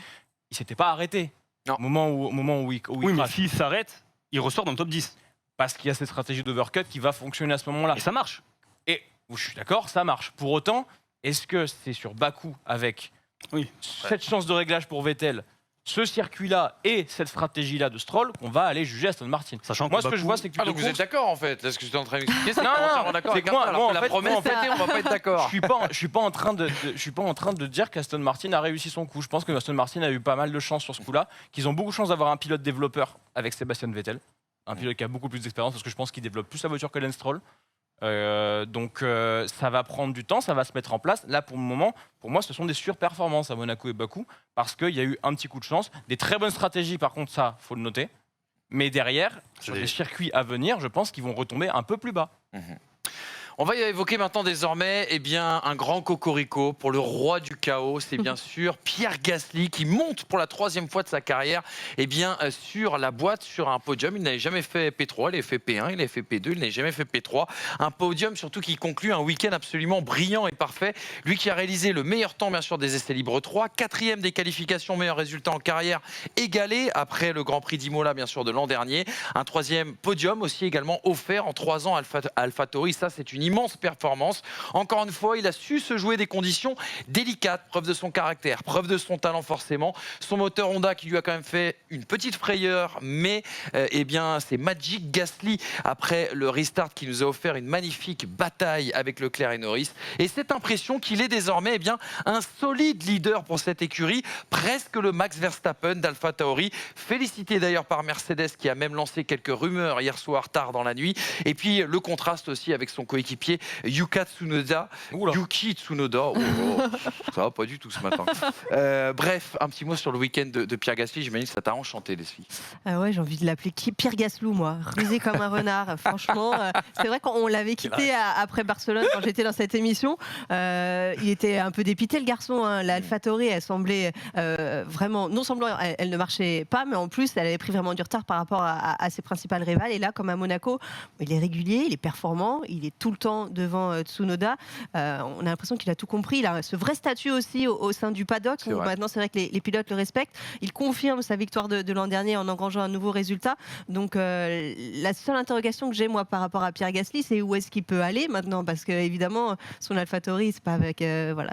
Il ne s'était pas arrêté. Non. Au moment où il Oui, mais crache. s'il s'arrête, il ressort dans le top 10. Parce qu'il y a cette stratégie d'overcut qui va fonctionner à ce moment-là. Et ça marche. Et je suis d'accord, ça marche. Pour autant, est-ce que c'est sur Bakou avec cette chance de réglage pour Vettel, ce circuit-là et cette stratégie-là de Stroll qu'on va aller juger Aston Martin? Sachant Moi, que ce que je vois, c'est que donc vous êtes d'accord en fait? Est-ce que j'étais en train d'expliquer ça? Non, d'accord c'est avec que moi, alors que en la fait, promesse moi, c'était on va pas être d'accord. Je suis pas en train de dire qu'Aston Martin a réussi son coup. Je pense que Aston Martin a eu pas mal de chance sur ce coup-là, qu'ils ont beaucoup de chance d'avoir un pilote développeur avec Sébastien Vettel, un pilote qui a beaucoup plus d'expérience parce que je pense qu'il développe plus la voiture que Lance Stroll. Donc ça va prendre du temps, ça va se mettre en place. Là pour le moment, pour moi ce sont des surperformances à Monaco et Bakou parce qu'il y a eu un petit coup de chance, des très bonnes stratégies par contre, ça faut le noter. Mais derrière, sur les circuits à venir, je pense qu'ils vont retomber un peu plus bas. On va y évoquer maintenant désormais un grand cocorico pour le roi du chaos. C'est bien sûr Pierre Gasly qui monte pour la 3e fois de sa carrière sur la boîte, sur un podium. Il n'avait jamais fait P3, il avait fait P1, il avait fait P2, il n'avait jamais fait P3. Un podium surtout qui conclut un week-end absolument brillant et parfait. Lui qui a réalisé le meilleur temps bien sûr des essais libres 3, 4e des qualifications, meilleur résultat en carrière égalé après le Grand Prix d'Imola bien sûr de l'an dernier. Un 3e podium aussi également offert en 3 ans AlphaTauri. Ça c'est une immense performance. Encore une fois, il a su se jouer des conditions délicates, preuve de son caractère, preuve de son talent forcément. Son moteur Honda qui lui a quand même fait une petite frayeur, mais c'est Magic Gasly après le restart qui nous a offert une magnifique bataille avec Leclerc et Norris. Et cette impression qu'il est désormais un solide leader pour cette écurie, presque le Max Verstappen d'AlphaTauri. Félicité d'ailleurs par Mercedes qui a même lancé quelques rumeurs hier soir tard dans la nuit. Et puis le contraste aussi avec son coéquipier coéquipier Yuka Tsunoda. Oula. Yuki Tsunoda. Oh, ça va pas du tout ce matin. Bref, un petit mot sur le week-end de Pierre Gasly. J'imagine que ça t'a enchanté, Leslie. Ah ouais, j'ai envie de l'appeler Pierre Gaslou, moi. Rusé comme un renard. Franchement, c'est vrai qu'on l'avait quitté après Barcelone quand j'étais dans cette émission. Il était un peu dépité, le garçon. Hein. La AlphaTauri, elle semblait vraiment, non seulement elle ne marchait pas, mais en plus, elle avait pris vraiment du retard par rapport à ses principales rivales. Et là, comme à Monaco, il est régulier, il est performant, il est tout le temps devant Tsunoda. On a l'impression qu'il a tout compris. Il a ce vrai statut aussi au sein du paddock. Où maintenant, c'est vrai que les pilotes le respectent. Il confirme sa victoire de l'an dernier en engrangeant un nouveau résultat. Donc, la seule interrogation que j'ai, moi, par rapport à Pierre Gasly, c'est où est-ce qu'il peut aller maintenant, parce que évidemment, son AlphaTauri, c'est pas avec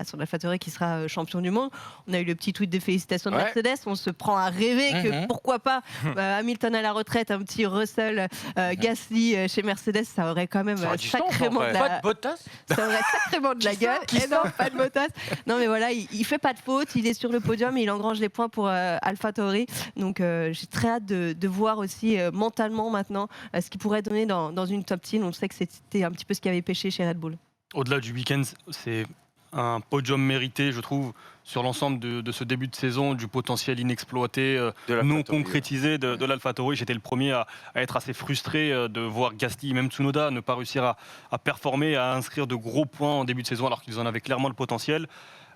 son AlphaTauri qui sera champion du monde. On a eu le petit tweet de félicitations de Mercedes. On se prend à rêver que pourquoi pas Hamilton à la retraite, un petit Russell Gasly chez Mercedes, ça aurait quand même sacrément de la... Bottas. Ça aurait sacrément de la gueule. Et non, pas de Bottas. Non, mais voilà, il fait pas de faute. Il est sur le podium et il engrange les points pour AlphaTauri. Donc, j'ai très hâte de voir aussi mentalement maintenant ce qu'il pourrait donner dans une top team. On sait que c'était un petit peu ce qui avait pêché chez Red Bull. Au-delà du week-end, c'est un podium mérité, je trouve, sur l'ensemble de ce début de saison, du potentiel inexploité, non concrétisé de l'AlphaTauri. J'étais le premier à être assez frustré de voir Gasly, même Tsunoda, ne pas réussir à performer, à inscrire de gros points en début de saison, alors qu'ils en avaient clairement le potentiel.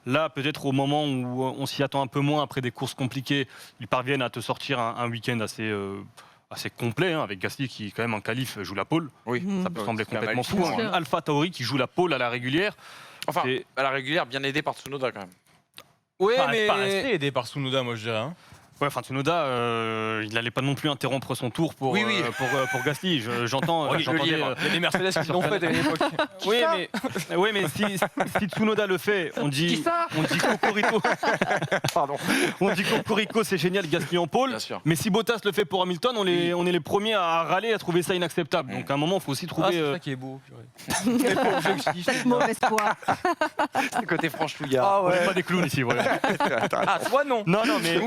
Là, peut-être au moment où on s'y attend un peu moins, après des courses compliquées, ils parviennent à te sortir un week-end assez complet, avec Gasly qui, quand même, en qualif, joue la pole. Oui, ça peut sembler complètement fou. AlphaTauri qui joue la pole à la régulière. Enfin, à la régulière, bien aidé par Tsunoda quand même. Ouais, mais pas resté aidé par Tsunoda, moi je dirais. Hein. Ouais, enfin Tsunoda, il n'allait pas non plus interrompre son tour pour Gasly. J'entends. Il y a des Mercedes qui l'ont fait à l'époque. Oui, mais si Tsunoda le fait, on dit Cocorico. Pardon. On dit Cocorico, c'est génial, Gasly en pole. Mais si Bottas le fait pour Hamilton, on est les premiers à râler, à trouver ça inacceptable. Donc à un moment, il faut aussi trouver. C'est ça qui est beau. Cette mauvaise foi. C'est le côté franchouillard. On n'est pas des clowns ici. Ouais. Ah, toi non. Non, mais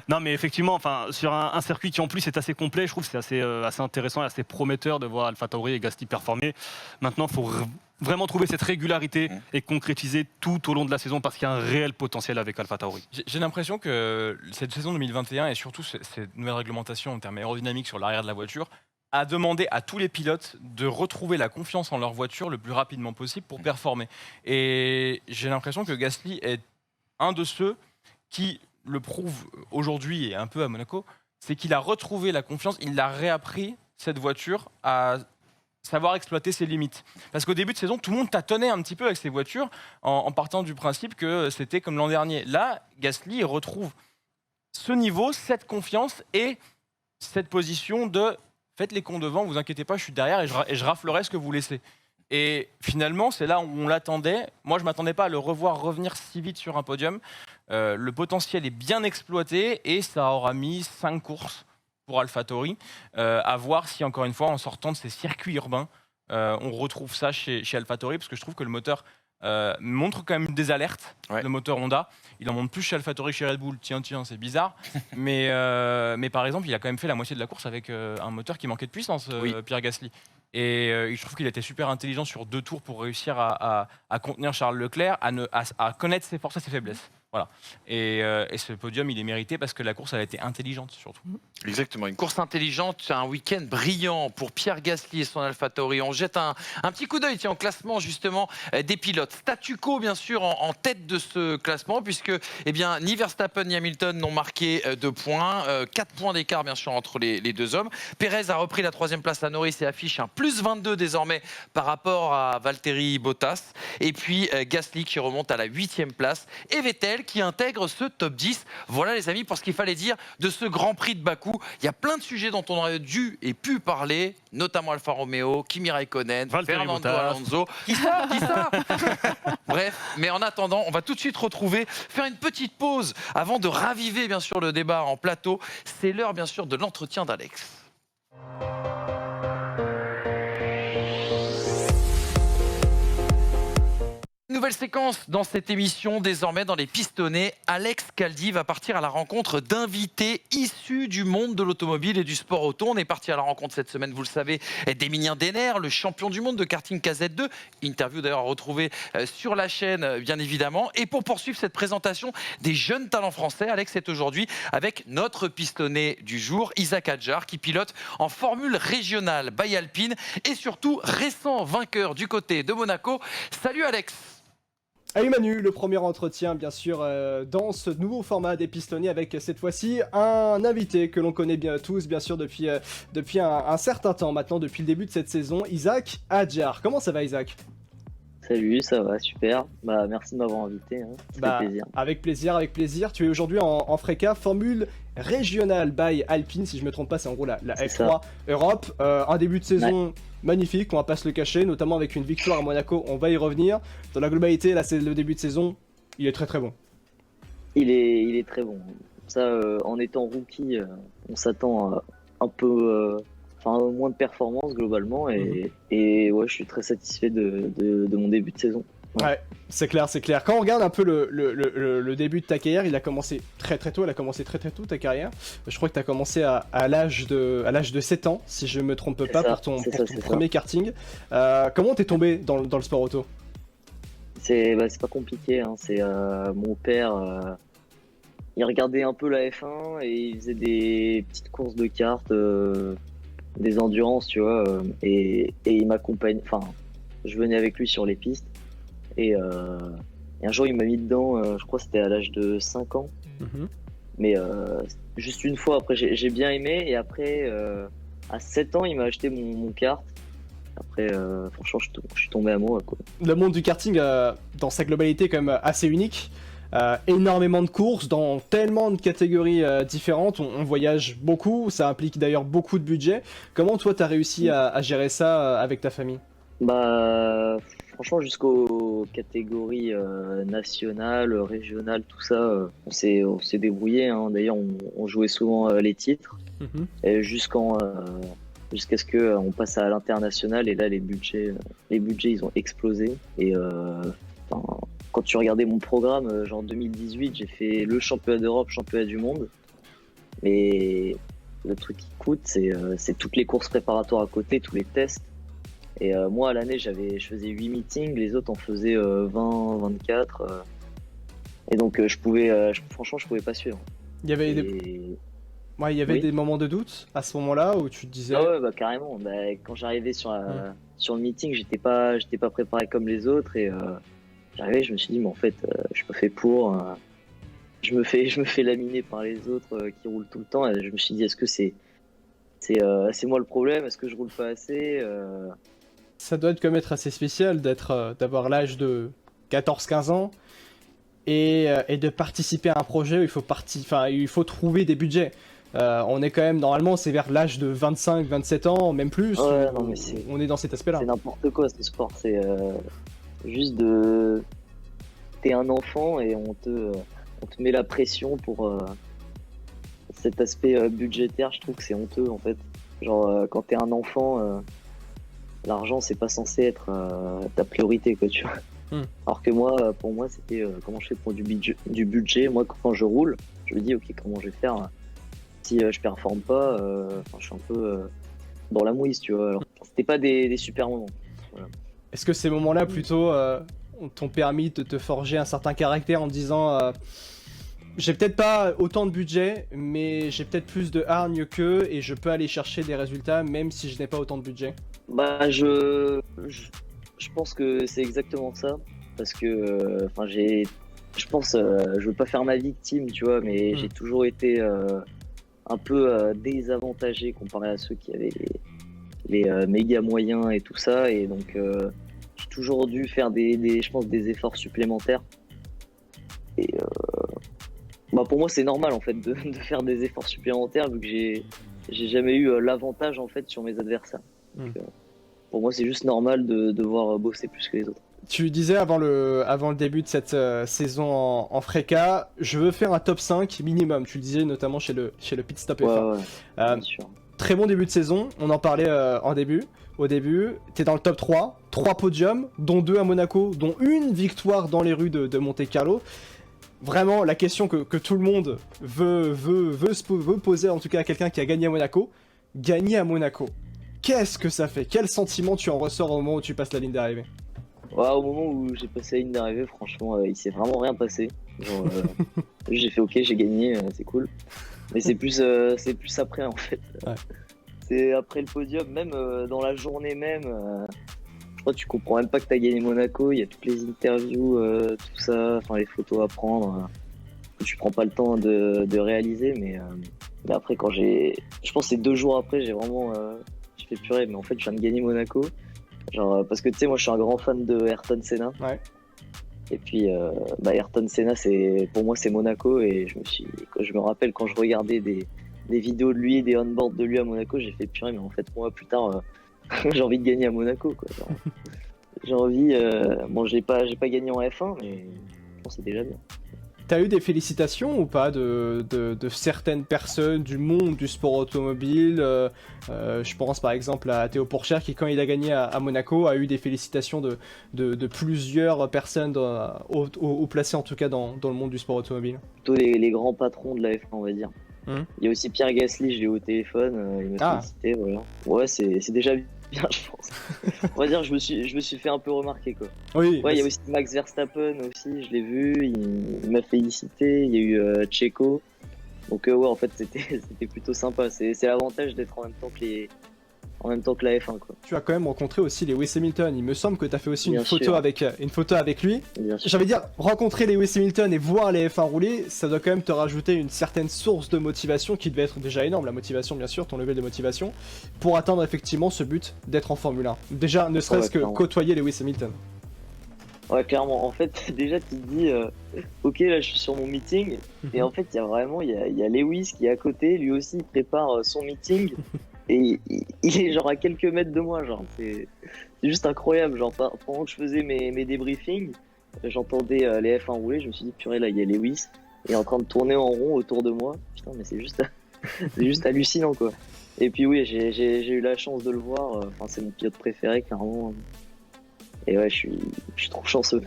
non, mais effectivement, sur un circuit qui en plus est assez complet, je trouve que c'est assez intéressant et assez prometteur de voir AlphaTauri et Gasly performer. Maintenant, il faut vraiment trouver cette régularité et concrétiser tout au long de la saison, parce qu'il y a un réel potentiel avec AlphaTauri. J'ai l'impression que cette saison 2021 et surtout cette nouvelle réglementation en termes aérodynamiques sur l'arrière de la voiture a demandé à tous les pilotes de retrouver la confiance en leur voiture le plus rapidement possible pour performer. Et j'ai l'impression que Gasly est un de ceux qui le prouve aujourd'hui et un peu à Monaco, c'est qu'il a retrouvé la confiance, il a réappris cette voiture à savoir exploiter ses limites. Parce qu'au début de saison, tout le monde tâtonnait un petit peu avec ses voitures en partant du principe que c'était comme l'an dernier. Là, Gasly retrouve ce niveau, cette confiance et cette position de faites les cons devant, vous inquiétez pas, je suis derrière et je raflerai ce que vous laissez. Et finalement, c'est là où on l'attendait. Moi, je ne m'attendais pas à le revoir revenir si vite sur un podium. Le potentiel est bien exploité et ça aura mis 5 courses pour AlphaTauri. À voir si, encore une fois, en sortant de ces circuits urbains, on retrouve ça chez AlphaTauri, parce que je trouve que le moteur montre quand même des alertes, le moteur Honda. Il en montre plus chez AlphaTauri, chez Red Bull. Tiens, c'est bizarre. mais par exemple, il a quand même fait la moitié de la course avec un moteur qui manquait de puissance, Pierre Gasly. Et je trouve qu'il était super intelligent sur 2 tours pour réussir à contenir Charles Leclerc, à connaître ses forces et ses faiblesses. Voilà. Et ce podium, il est mérité parce que la course, elle a été intelligente surtout. Exactement, une course intelligente, un week-end brillant pour Pierre Gasly et son AlphaTauri. On jette un petit coup d'œil au classement justement des pilotes. Statu quo bien sûr en tête de ce classement, puisque ni Verstappen ni Hamilton n'ont marqué de points. 4 points d'écart bien sûr entre les deux hommes. Perez a repris la 3e place à Norris et affiche un plus 22 désormais par rapport à Valtteri Bottas. Et puis Gasly qui remonte à la 8e place. Et Vettel qui intègre ce top 10. Voilà les amis pour ce qu'il fallait dire de ce Grand Prix de Bakou. Il y a plein de sujets dont on aurait dû et pu parler, notamment Alfa Romeo, Kimi Raikkonen, Fernando Alonso. Qui ça Bref, mais en attendant, on va tout de suite faire une petite pause avant de raviver bien sûr le débat en plateau. C'est l'heure bien sûr de l'entretien d'Alex. nouvelle séquence dans cette émission, désormais dans les pistonnés. Alex Caldi va partir à la rencontre d'invités issus du monde de l'automobile et du sport auto. On est parti à la rencontre cette semaine, vous le savez, d'Emilien Denner, le champion du monde de karting KZ2. Interview d'ailleurs à retrouver sur la chaîne, bien évidemment. Et pour poursuivre cette présentation des jeunes talents français, Alex est aujourd'hui avec notre pistonné du jour, Isaac Adjar, qui pilote en formule régionale by Alpine et surtout récent vainqueur du côté de Monaco. Salut Alex. Salut Manu, le premier entretien bien sûr dans ce nouveau format des pistonnés avec cette fois-ci un invité que l'on connaît bien tous bien sûr depuis un certain temps maintenant, depuis le début de cette saison, Isaac Adjar. Comment ça va Isaac ? Salut, ça va, super. Bah, merci de m'avoir invité, hein. Ça fait plaisir. Avec plaisir. Tu es aujourd'hui en FRECA, formule régionale by Alpine, si je me trompe pas, c'est en gros la F3 ça. Europe. Un début de saison magnifique, on va pas se le cacher, notamment avec une victoire à Monaco, on va y revenir. Dans la globalité, là c'est le début de saison, il est très très bon. Il est très bon. Ça, en étant rookie, on s'attend à un peu... moins de performance globalement et ouais, je suis très satisfait de mon début de saison. Ouais, c'est clair. Quand on regarde un peu le début de ta carrière, il a commencé très tôt ta carrière. Je crois que tu as commencé à l'âge de 7 ans, si je me trompe pas, pour ton premier karting. Comment t'es tombé dans le sport auto ? C'est pas compliqué, hein. C'est mon père, il regardait un peu la F1 et il faisait des petites courses de karts, des endurances, tu vois, et il m'accompagne, je venais avec lui sur les pistes et un jour il m'a mis dedans, je crois que c'était à l'âge de 5 ans, mais juste une fois. Après j'ai bien aimé et après à 7 ans il m'a acheté mon kart. Après franchement je suis tombé amoureux, quoi. Le monde du karting dans sa globalité est quand même assez unique. Énormément de courses dans tellement de catégories différentes, on voyage beaucoup, ça implique d'ailleurs beaucoup de budget. Comment toi t'as réussi à gérer ça avec ta famille ? Bah franchement jusqu'aux catégories nationales, régionales, tout ça, on s'est débrouillé, hein. D'ailleurs on jouait souvent les titres et jusqu'à ce qu'on passe à l'international et là les budgets ils ont explosé et quand tu regardais mon programme, genre 2018, j'ai fait le championnat d'Europe, championnat du monde. Mais le truc qui coûte, c'est toutes les courses préparatoires à côté, tous les tests. Et moi, à l'année, je faisais 8 meetings, les autres en faisaient 20, 24. Et donc, franchement, je pouvais pas suivre. Il y avait des moments de doute à ce moment-là où tu te disais... Ah ouais, bah carrément. Bah, quand j'arrivais sur le meeting, j'étais pas préparé comme les autres et... J'arrivais, je me suis dit, mais en fait, je suis pas fait pour. Je me fais laminer par les autres qui roulent tout le temps. Et je me suis dit, est-ce que c'est moi le problème ? Est-ce que je roule pas assez ? Ça doit quand même être assez spécial d'avoir l'âge de 14-15 ans et de participer à un projet où il faut trouver des budgets. On est quand même, normalement, c'est vers l'âge de 25-27 ans, même plus. Ouais, on est dans cet aspect-là. C'est n'importe quoi ce sport. C'est juste t'es un enfant et on te met la pression pour cet aspect budgétaire. Je trouve que c'est honteux en fait. Genre quand t'es un enfant, l'argent c'est pas censé être ta priorité, quoi, tu vois. Alors que moi, pour moi, c'était comment je fais pour du budget. Moi, quand je roule, je me dis ok, comment je vais faire si je performe pas. Je suis un peu dans la mouise, tu vois. Alors, c'était pas des super moments. Voilà. Est-ce que ces moments-là, plutôt, t'ont permis de te forger un certain caractère en te disant j'ai peut-être pas autant de budget, mais j'ai peut-être plus de hargne qu'eux et je peux aller chercher des résultats même si je n'ai pas autant de budget ? Bah, je pense que c'est exactement ça. Parce que, je pense, je veux pas faire ma victime, tu vois, mais j'ai toujours été un peu désavantagé comparé à ceux qui avaient les méga moyens et tout ça, et donc j'ai toujours dû faire je pense des efforts supplémentaires et pour moi c'est normal en fait de faire des efforts supplémentaires vu que j'ai jamais eu l'avantage en fait sur mes adversaires. Donc, pour moi c'est juste normal de devoir bosser plus que les autres. Tu disais avant le début de cette saison en FRECA, je veux faire un top 5 minimum. Tu le disais notamment chez le Pit Stop F1. Ouais, bien sûr. très bon début de saison, on en parlait au début, t'es dans le top 3 podiums, dont 2 à Monaco, dont une victoire dans les rues de Monte-Carlo. Vraiment, la question que tout le monde veut poser, en tout cas à quelqu'un qui a gagné à Monaco, gagner à Monaco, qu'est-ce que ça fait? Quel sentiment tu en ressors au moment où tu passes la ligne d'arrivée? Ouais, au moment où j'ai passé la ligne d'arrivée, franchement, il s'est vraiment rien passé. Genre, j'ai fait ok, j'ai gagné, c'est cool. Mais c'est plus après en fait. Ouais. C'est après le podium, même dans la journée même. Je crois que tu comprends même pas que t'as gagné Monaco. Il y a toutes les interviews, tout ça, enfin les photos à prendre. Que tu prends pas le temps de réaliser, mais après je pense que c'est 2 jours après, j'ai vraiment, j'ai fait purée. Mais en fait, je viens de gagner Monaco. Genre, parce que tu sais, moi je suis un grand fan de Ayrton Senna. Ouais. Et puis, Ayrton Senna, pour moi, c'est Monaco. Et je me rappelle quand je regardais des vidéos de lui, des on-board de lui à Monaco, j'ai fait purée, mais en fait, moi, plus tard, j'ai envie de gagner à Monaco, quoi. Genre, j'ai envie. Bon, j'ai pas gagné en F1, mais je pense que c'est déjà bien. T'as eu des félicitations ou pas de certaines personnes du monde du sport automobile je pense par exemple à Théo Pourchaire qui, quand il a gagné à Monaco, a eu des félicitations de plusieurs personnes au placé en tout cas dans le monde du sport automobile. Plutôt les grands patrons de la F1, on va dire. Il y a aussi Pierre Gasly, je l'ai eu au téléphone, il m'a félicité, voilà. Ouais, c'est déjà bien, je pense. On va dire que je me suis fait un peu remarquer, quoi. Oui. Ouais, il y a aussi Max Verstappen aussi, je l'ai vu, il m'a félicité, il y a eu Checo. Donc ouais, en fait, c'était plutôt sympa. C'est l'avantage d'être en même temps que la F1, quoi. Tu as quand même rencontré aussi Lewis Hamilton. Il me semble que tu as fait aussi Bien une photo sûr. avec lui. Bien sûr. J'avais dire, rencontrer Lewis Hamilton et voir les F1 rouler, ça doit quand même te rajouter une certaine source de motivation qui devait être déjà énorme, la motivation bien sûr, ton level de motivation, pour atteindre effectivement ce but d'être en Formule 1. Déjà, ne serait-ce que clairement. côtoyer Lewis Hamilton. Ouais, clairement. En fait, déjà, tu te dis, ok, là, je suis sur mon meeting. Et en fait, il y a Lewis qui est à côté. Lui aussi, il prépare son meeting. Et il est genre à quelques mètres de moi. Genre, c'est juste incroyable. Genre, pendant que je faisais mes débriefings, j'entendais les F1 rouler. Je me suis dit, purée, là, il y a Lewis. Il est en train de tourner en rond autour de moi. Putain, mais c'est juste hallucinant, quoi. Et puis, oui, j'ai eu la chance de le voir. Enfin, c'est mon pilote préféré, clairement. Et ouais, je suis trop chanceux.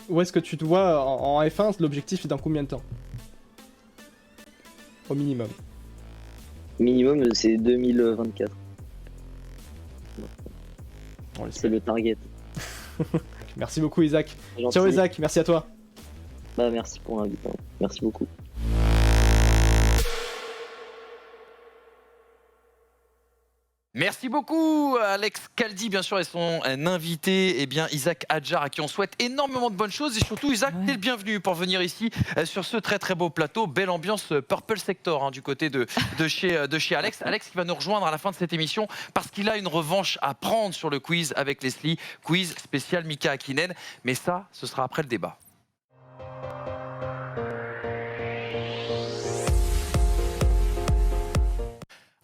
Où est-ce que tu te vois en F1? L'objectif est dans combien de temps? Au minimum. Minimum, c'est 2024. On C'est l'espère. le target. Merci beaucoup Isaac. Gentil. Ciao Isaac, merci à toi. Bah, merci pour l'invitation. Merci beaucoup. Merci beaucoup Alex Caldi, bien sûr, et son invité, Isaac Hadjar, à qui on souhaite énormément de bonnes choses. Et surtout, Isaac, t'es le bienvenu pour venir ici sur ce très très beau plateau. Belle ambiance Purple Sector du côté de chez Alex. Alex qui va nous rejoindre à la fin de cette émission parce qu'il a une revanche à prendre sur le quiz avec Leslie. Quiz spécial Mika Hakkinen. Mais ça, ce sera après le débat.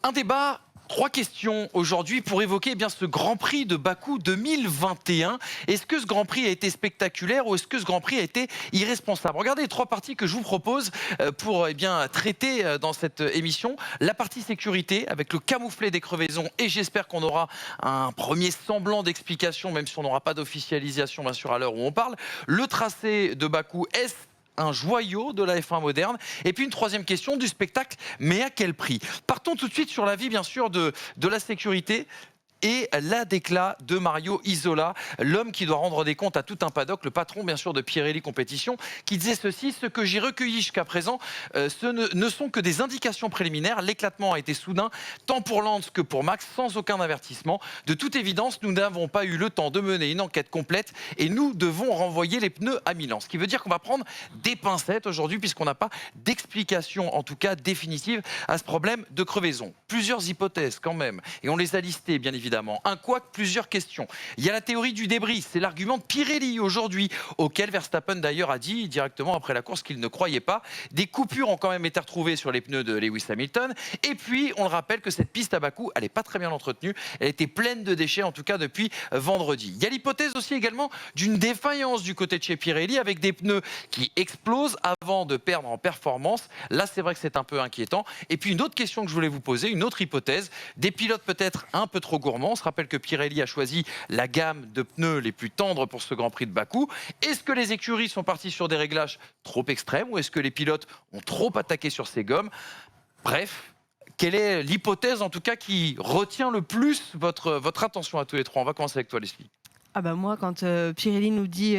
Un débat. 3 questions aujourd'hui pour évoquer ce Grand Prix de Bakou 2021. Est-ce que ce Grand Prix a été spectaculaire ou est-ce que ce Grand Prix a été irresponsable? Regardez les 3 parties que je vous propose pour traiter dans cette émission. La partie sécurité avec le camouflet des crevaisons et j'espère qu'on aura un premier semblant d'explication, même si on n'aura pas d'officialisation bien sûr à l'heure où on parle. Le tracé de Bakou, est-ce un joyau de la F1 moderne? Et puis une 3e question du spectacle, mais à quel prix? Partons tout de suite sur l'avis bien sûr de la sécurité et la déclat de Mario Isola, l'homme qui doit rendre des comptes à tout un paddock, le patron bien sûr de Pirelli Competition, qui disait ceci: ce que j'ai recueilli jusqu'à présent, ne sont que des indications préliminaires. L'éclatement a été soudain, tant pour Lance que pour Max, sans aucun avertissement. De toute évidence, nous n'avons pas eu le temps de mener une enquête complète et nous devons renvoyer les pneus à Milan. Ce qui veut dire qu'on va prendre des pincettes aujourd'hui puisqu'on n'a pas d'explication, en tout cas définitive, à ce problème de crevaison. Plusieurs hypothèses quand même, et on les a listées bien évidemment. évidemment. Un quoique, plusieurs questions. Il y a la théorie du débris, c'est l'argument de Pirelli aujourd'hui, auquel Verstappen d'ailleurs a dit directement après la course qu'il ne croyait pas. Des coupures ont quand même été retrouvées sur les pneus de Lewis Hamilton. Et puis, on le rappelle que cette piste à Bakou, elle n'est pas très bien entretenue. Elle était pleine de déchets, en tout cas depuis vendredi. Il y a l'hypothèse aussi également d'une défaillance du côté de chez Pirelli avec des pneus qui explosent avant de perdre en performance. Là, c'est vrai que c'est un peu inquiétant. Et puis, une autre question que je voulais vous poser, une autre hypothèse, des pilotes peut-être un peu trop gourmands. On se rappelle que Pirelli a choisi la gamme de pneus les plus tendres pour ce Grand Prix de Bakou. Est-ce que les écuries sont parties sur des réglages trop extrêmes ou est-ce que les pilotes ont trop attaqué sur ces gommes? Bref, quelle est l'hypothèse en tout cas qui retient le plus votre attention à tous les trois? On va commencer avec toi, Leslie. Ah bah moi, quand Pirelli nous dit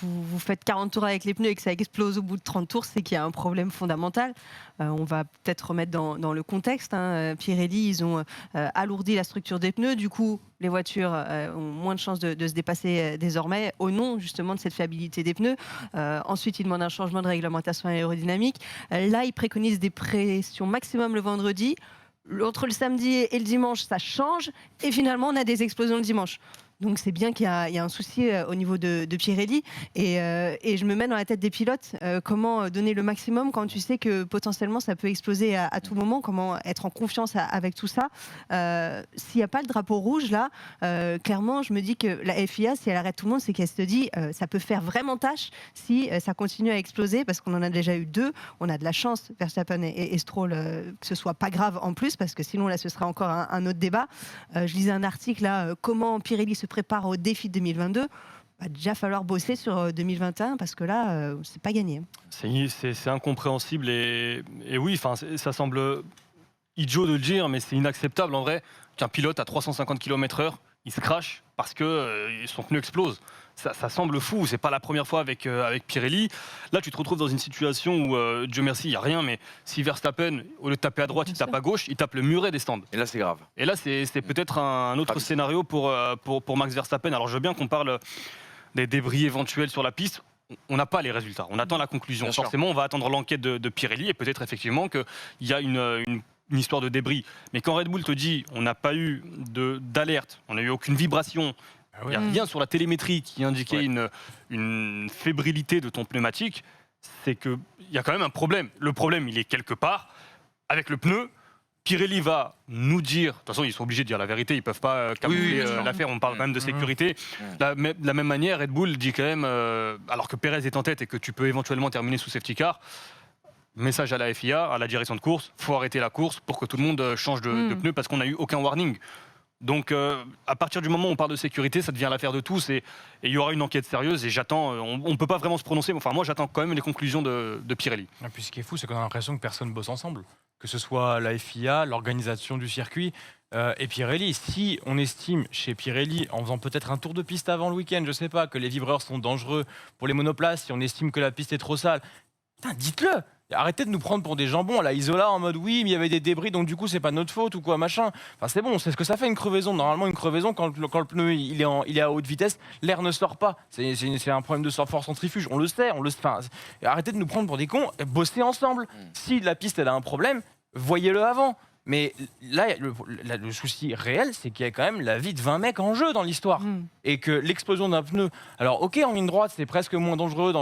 vous faites 40 tours avec les pneus et que ça explose au bout de 30 tours, c'est qu'il y a un problème fondamental. On va peut-être remettre dans le contexte. Pirelli, ils ont alourdi la structure des pneus. Du coup, les voitures ont moins de chances de se dépasser désormais au nom justement de cette fiabilité des pneus. Ensuite, ils demandent un changement de réglementation aérodynamique. Là, ils préconisent des pressions maximum le vendredi. Entre le samedi et le dimanche, ça change. Et finalement, on a des explosions le dimanche. Donc c'est bien qu'il y a un souci au niveau de Pirelli et je me mets dans la tête des pilotes, comment donner le maximum quand tu sais que potentiellement ça peut exploser à tout moment, comment être en confiance avec tout ça. S'il n'y a pas le drapeau rouge là, clairement je me dis que la FIA, si elle arrête tout le monde, c'est qu'elle se dit ça peut faire vraiment tâche si ça continue à exploser, parce qu'on en a déjà eu 2, on a de la chance, Verstappen et Stroll, que ce soit pas grave en plus, parce que sinon là ce serait encore un autre débat. Je lisais un article là, comment Pirelli se prépare au défi de 2022, va déjà falloir bosser sur 2021 parce que là, c'est pas gagné. C'est incompréhensible et oui, ça semble idiot de le dire, mais c'est inacceptable en vrai qu'un pilote à 350 km/h, il se crache parce que son pneu explose. Ça semble fou, c'est pas la première fois avec Pirelli. Là, tu te retrouves dans une situation où, Dieu merci, il n'y a rien, mais si Verstappen, au lieu de taper à droite, il tape à gauche, il tape le muret des stands. Et là, c'est grave. Et là, c'est peut-être un autre scénario pour Max Verstappen. Alors, je veux bien qu'on parle des débris éventuels sur la piste. On n'a pas les résultats, on attend la conclusion. Bien sûr. Forcément, on va attendre l'enquête de Pirelli et peut-être effectivement qu'il y a une histoire de débris. Mais quand Red Bull te dit on n'a pas eu d'alerte, on n'a eu aucune vibration, il n'y a rien sur la télémétrie qui indiquait une fébrilité de ton pneumatique, c'est qu'il y a quand même un problème. Le problème, il est quelque part avec le pneu. Pirelli va nous dire, de toute façon ils sont obligés de dire la vérité, ils ne peuvent pas camoufler l'affaire, on parle quand même de sécurité. De la même manière, Red Bull dit quand même, alors que Pérez est en tête et que tu peux éventuellement terminer sous safety car, message à la FIA, à la direction de course, il faut arrêter la course pour que tout le monde change de pneu parce qu'on n'a eu aucun warning. Donc à partir du moment où on parle de sécurité, ça devient l'affaire de tous et il y aura une enquête sérieuse et j'attends, on ne peut pas vraiment se prononcer, enfin moi j'attends quand même les conclusions de Pirelli. Et puis ce qui est fou, c'est qu'on a l'impression que personne bosse ensemble, que ce soit la FIA, l'organisation du circuit et Pirelli. Si on estime chez Pirelli, en faisant peut-être un tour de piste avant le week-end, je sais pas, que les vibreurs sont dangereux pour les monoplaces, si on estime que la piste est trop sale, putain, dites-le. Arrêtez de nous prendre pour des jambons à la Isola en mode oui mais il y avait des débris donc du coup c'est pas notre faute ou quoi machin. Enfin c'est bon, c'est ce que ça fait une crevaison. Normalement une crevaison quand le pneu il est à haute vitesse, l'air ne sort pas. C'est un problème de force centrifuge. On le sait. Enfin, arrêtez de nous prendre pour des cons. Bossez ensemble. Si la piste elle a un problème, voyez-le avant. Mais là, le souci réel, c'est qu'il y a quand même la vie de 20 mecs en jeu dans l'histoire. Et que l'explosion d'un pneu... Alors, ok, en ligne droite, c'est presque moins dangereux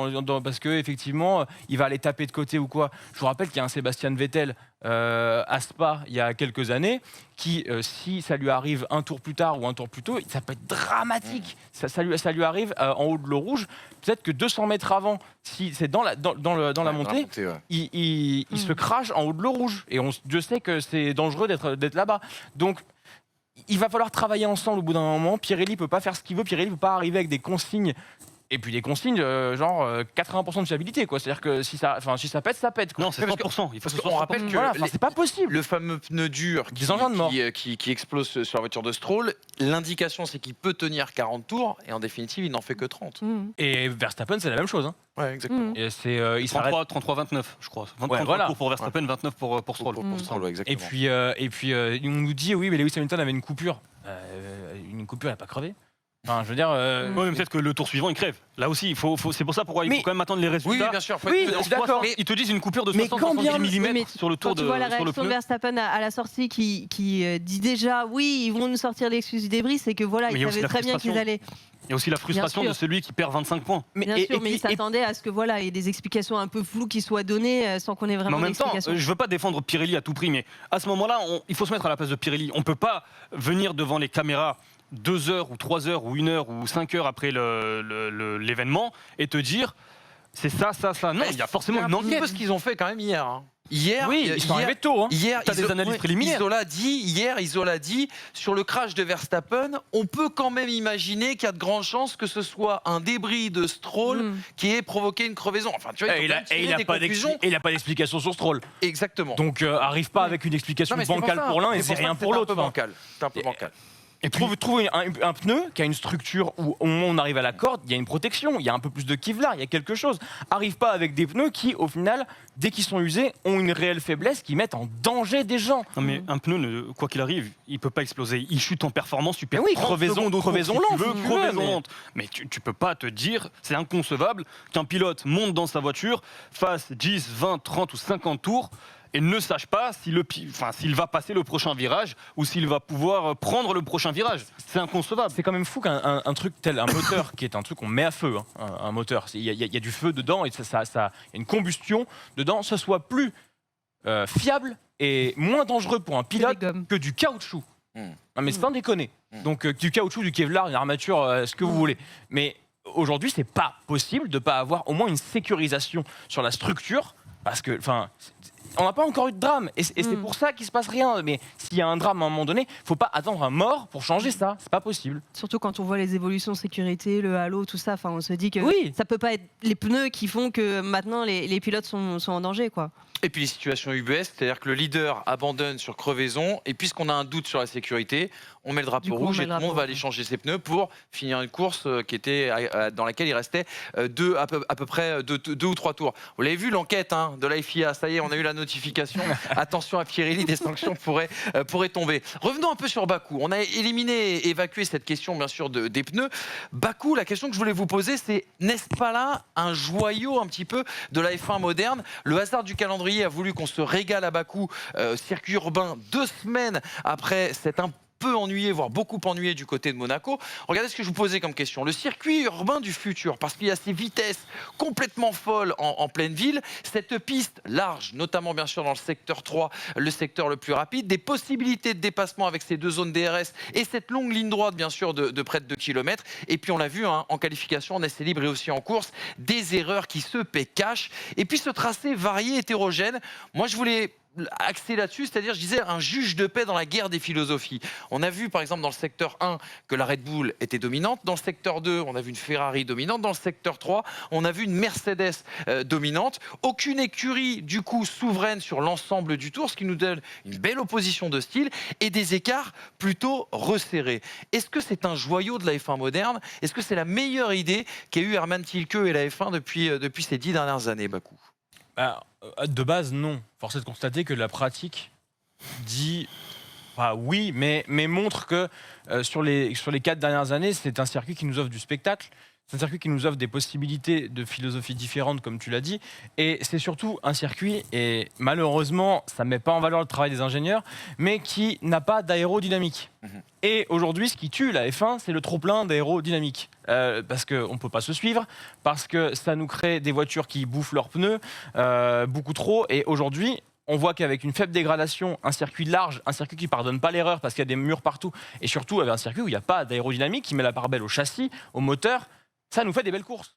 parce qu'effectivement, il va aller taper de côté ou quoi. Je vous rappelle qu'il y a un Sébastien Vettel à Spa, il y a quelques années, qui, si ça lui arrive un tour plus tard ou un tour plus tôt, ça peut être dramatique. Ça lui arrive en haut de l'eau rouge. Peut-être que 200 mètres avant, si c'est dans la montée, il se crache en haut de l'eau rouge. Et Dieu sait que c'est dangereux d'être là-bas. Donc, il va falloir travailler ensemble au bout d'un moment. Pirelli peut pas faire ce qu'il veut. Pirelli peut pas arriver avec des consignes. Et puis des consignes, genre 80% de fiabilité, quoi. C'est-à-dire que si ça pète, ça pète. Quoi. Non, c'est 100%. Il faut qu'on rappelle que voilà, c'est pas possible. Le fameux pneu dur qui explose sur la voiture de Stroll, l'indication c'est qu'il peut tenir 40 tours et en définitive il n'en fait que 30. Et Verstappen, c'est la même chose. Hein. Ouais, exactement. Et c'est, il 33-29, je crois. 23 tours pour Verstappen, 29 pour Stroll. Pour Stroll, exactement. Et puis on nous dit oui, mais Lewis Hamilton avait une coupure. Une coupure, elle n'a pas crevé. Enfin, je veux dire. Ouais, mais peut-être que le tour suivant, il crève. Là aussi, c'est pour ça pourquoi il faut quand même attendre les résultats. Oui, bien sûr. Oui, être- je suis d'accord. Ils te disent une coupure de Mais 60-70 Mais mm sur le tour Quand tu vois la sur le réaction de pneu. Verstappen à la sortie qui dit déjà oui, ils vont nous sortir l'excuse du débris, c'est que voilà, Mais il y ils a aussi savaient la très bien qu'ils frustration. allaient. Il y a aussi la frustration Bien de sûr. celui qui perd 25 points. Bien sûr, mais ils s'attendaient à ce que voilà, il y ait des explications un peu floues qui soient données sans qu'on ait Mais vraiment en même temps, d'explications. je veux pas défendre Pirelli à tout prix, mais à ce moment-là, il faut se mettre à la place de Pirelli. On peut pas venir devant les caméras 2 heures ou 3 heures ou 1 heure ou 5 heures après l'événement et te dire c'est ça. Non, il y a forcément C'est une un petit enquête. peu ce qu'ils ont fait quand même hier. hein. Hier, Oui, ils sont arrivés tôt. Hein. Hier, T'as des analyses préliminaires. Isola dit, sur le crash de Verstappen, on peut quand même imaginer qu'il y a de grandes chances que ce soit un débris de Stroll qui ait provoqué une crevaison. Enfin, tu vois, Et ils ont quand même tiré des conclusions. il n'a pas d'explication sur Stroll. Exactement. Donc, arrive pas avec une explication Non, mais c'est bancale ça. pour l'un et C'est c'est rien ça que pour c'est l'autre. un peu Enfin, bancal. C'est un peu bancal. Et trouver un pneu qui a une structure où au moment où on arrive à la corde, il y a une protection, il y a un peu plus de Kevlar, il y a quelque chose. Arrive pas avec des pneus qui, au final, dès qu'ils sont usés, ont une réelle faiblesse qui mettent en danger des gens. Non, mais un pneu, quoi qu'il arrive, il peut pas exploser. Il chute en performance, tu perds Mais oui, 30 crevaison- secondes au crevaison tour, si lente, tu veux, si tu veux, crevaison mais- lente. Mais tu peux pas te dire, c'est inconcevable qu'un pilote monte dans sa voiture, fasse 10, 20, 30 ou 50 tours et ne sache pas s'il va passer le prochain virage ou s'il va pouvoir prendre le prochain virage. C'est inconcevable. C'est quand même fou qu'un truc tel un moteur, qui est un truc qu'on met à feu, hein, un moteur, il y a du feu dedans et il y a une combustion dedans, ce soit plus fiable et moins dangereux pour un pilote des gommes. que du caoutchouc. Mm. Non, mais c'est pas déconner. Donc du caoutchouc, du Kevlar, une armature, ce que vous voulez. Mais aujourd'hui, c'est pas possible de pas avoir au moins une sécurisation sur la structure parce que, enfin. On n'a pas encore eu de drame et c'est pour ça qu'il se passe rien. Mais s'il y a un drame à un moment donné, faut pas attendre un mort pour changer ça. C'est pas possible. Surtout quand on voit les évolutions sécurité, le halo, tout ça. Enfin, on se dit que Oui. ça peut pas être les pneus qui font que maintenant les pilotes sont en danger, quoi. Et puis les situations UBS, c'est-à-dire que le leader abandonne sur crevaison, et puisqu'on a un doute sur la sécurité, on met le drapeau Du coup, on rouge met et le tout le monde drapeau va aller changer ses pneus pour finir une course qui était dans laquelle il restait à peu près deux ou 3 tours. Vous l'avez vu l'enquête de la FIA, ça y est, on a eu la notification. Attention à Pirelli, des sanctions pourraient tomber. Revenons un peu sur Bakou. On a éliminé et évacué cette question bien sûr des pneus. Bakou, la question que je voulais vous poser, c'est n'est-ce pas là un joyau un petit peu de la F1 moderne? Le hasard du calendrier a voulu qu'on se régale à Bakou, circuit urbain, 2 semaines après cet peu ennuyé, voire beaucoup ennuyé du côté de Monaco. Regardez ce que je vous posais comme question. Le circuit urbain du futur, parce qu'il y a ces vitesses complètement folles en pleine ville, cette piste large, notamment bien sûr dans le secteur 3, le secteur le plus rapide, des possibilités de dépassement avec ces 2 zones DRS et cette longue ligne droite bien sûr de près de 2 km. Et puis on l'a vu en qualification, en essai libre et aussi en course, des erreurs qui se paient cash. Et puis ce tracé varié, hétérogène. Moi je voulais axé là-dessus, c'est-à-dire, je disais, un juge de paix dans la guerre des philosophies. On a vu, par exemple, dans le secteur 1, que la Red Bull était dominante. Dans le secteur 2, on a vu une Ferrari dominante. Dans le secteur 3, on a vu une Mercedes dominante. Aucune écurie, du coup, souveraine sur l'ensemble du tour, ce qui nous donne une belle opposition de style et des écarts plutôt resserrés. Est-ce que c'est un joyau de la F1 moderne? Est-ce que c'est la meilleure idée qu'a eu Hermann Tilke et la F1 depuis ces 10 dernières années, Bakou? De base, non. Force est de constater que la pratique dit oui, mais montre que sur les 4 dernières années, c'est un circuit qui nous offre du spectacle. C'est un circuit qui nous offre des possibilités de philosophie différentes, comme tu l'as dit. Et c'est surtout un circuit, et malheureusement, ça ne met pas en valeur le travail des ingénieurs, mais qui n'a pas d'aérodynamique. Et aujourd'hui, ce qui tue la F1, c'est le trop-plein d'aérodynamique. Parce qu'on ne peut pas se suivre, parce que ça nous crée des voitures qui bouffent leurs pneus beaucoup trop. Et aujourd'hui, on voit qu'avec une faible dégradation, un circuit large, un circuit qui ne pardonne pas l'erreur parce qu'il y a des murs partout, et surtout avec un circuit où il n'y a pas d'aérodynamique, qui met la part belle au châssis, au moteur, ça nous fait des belles courses.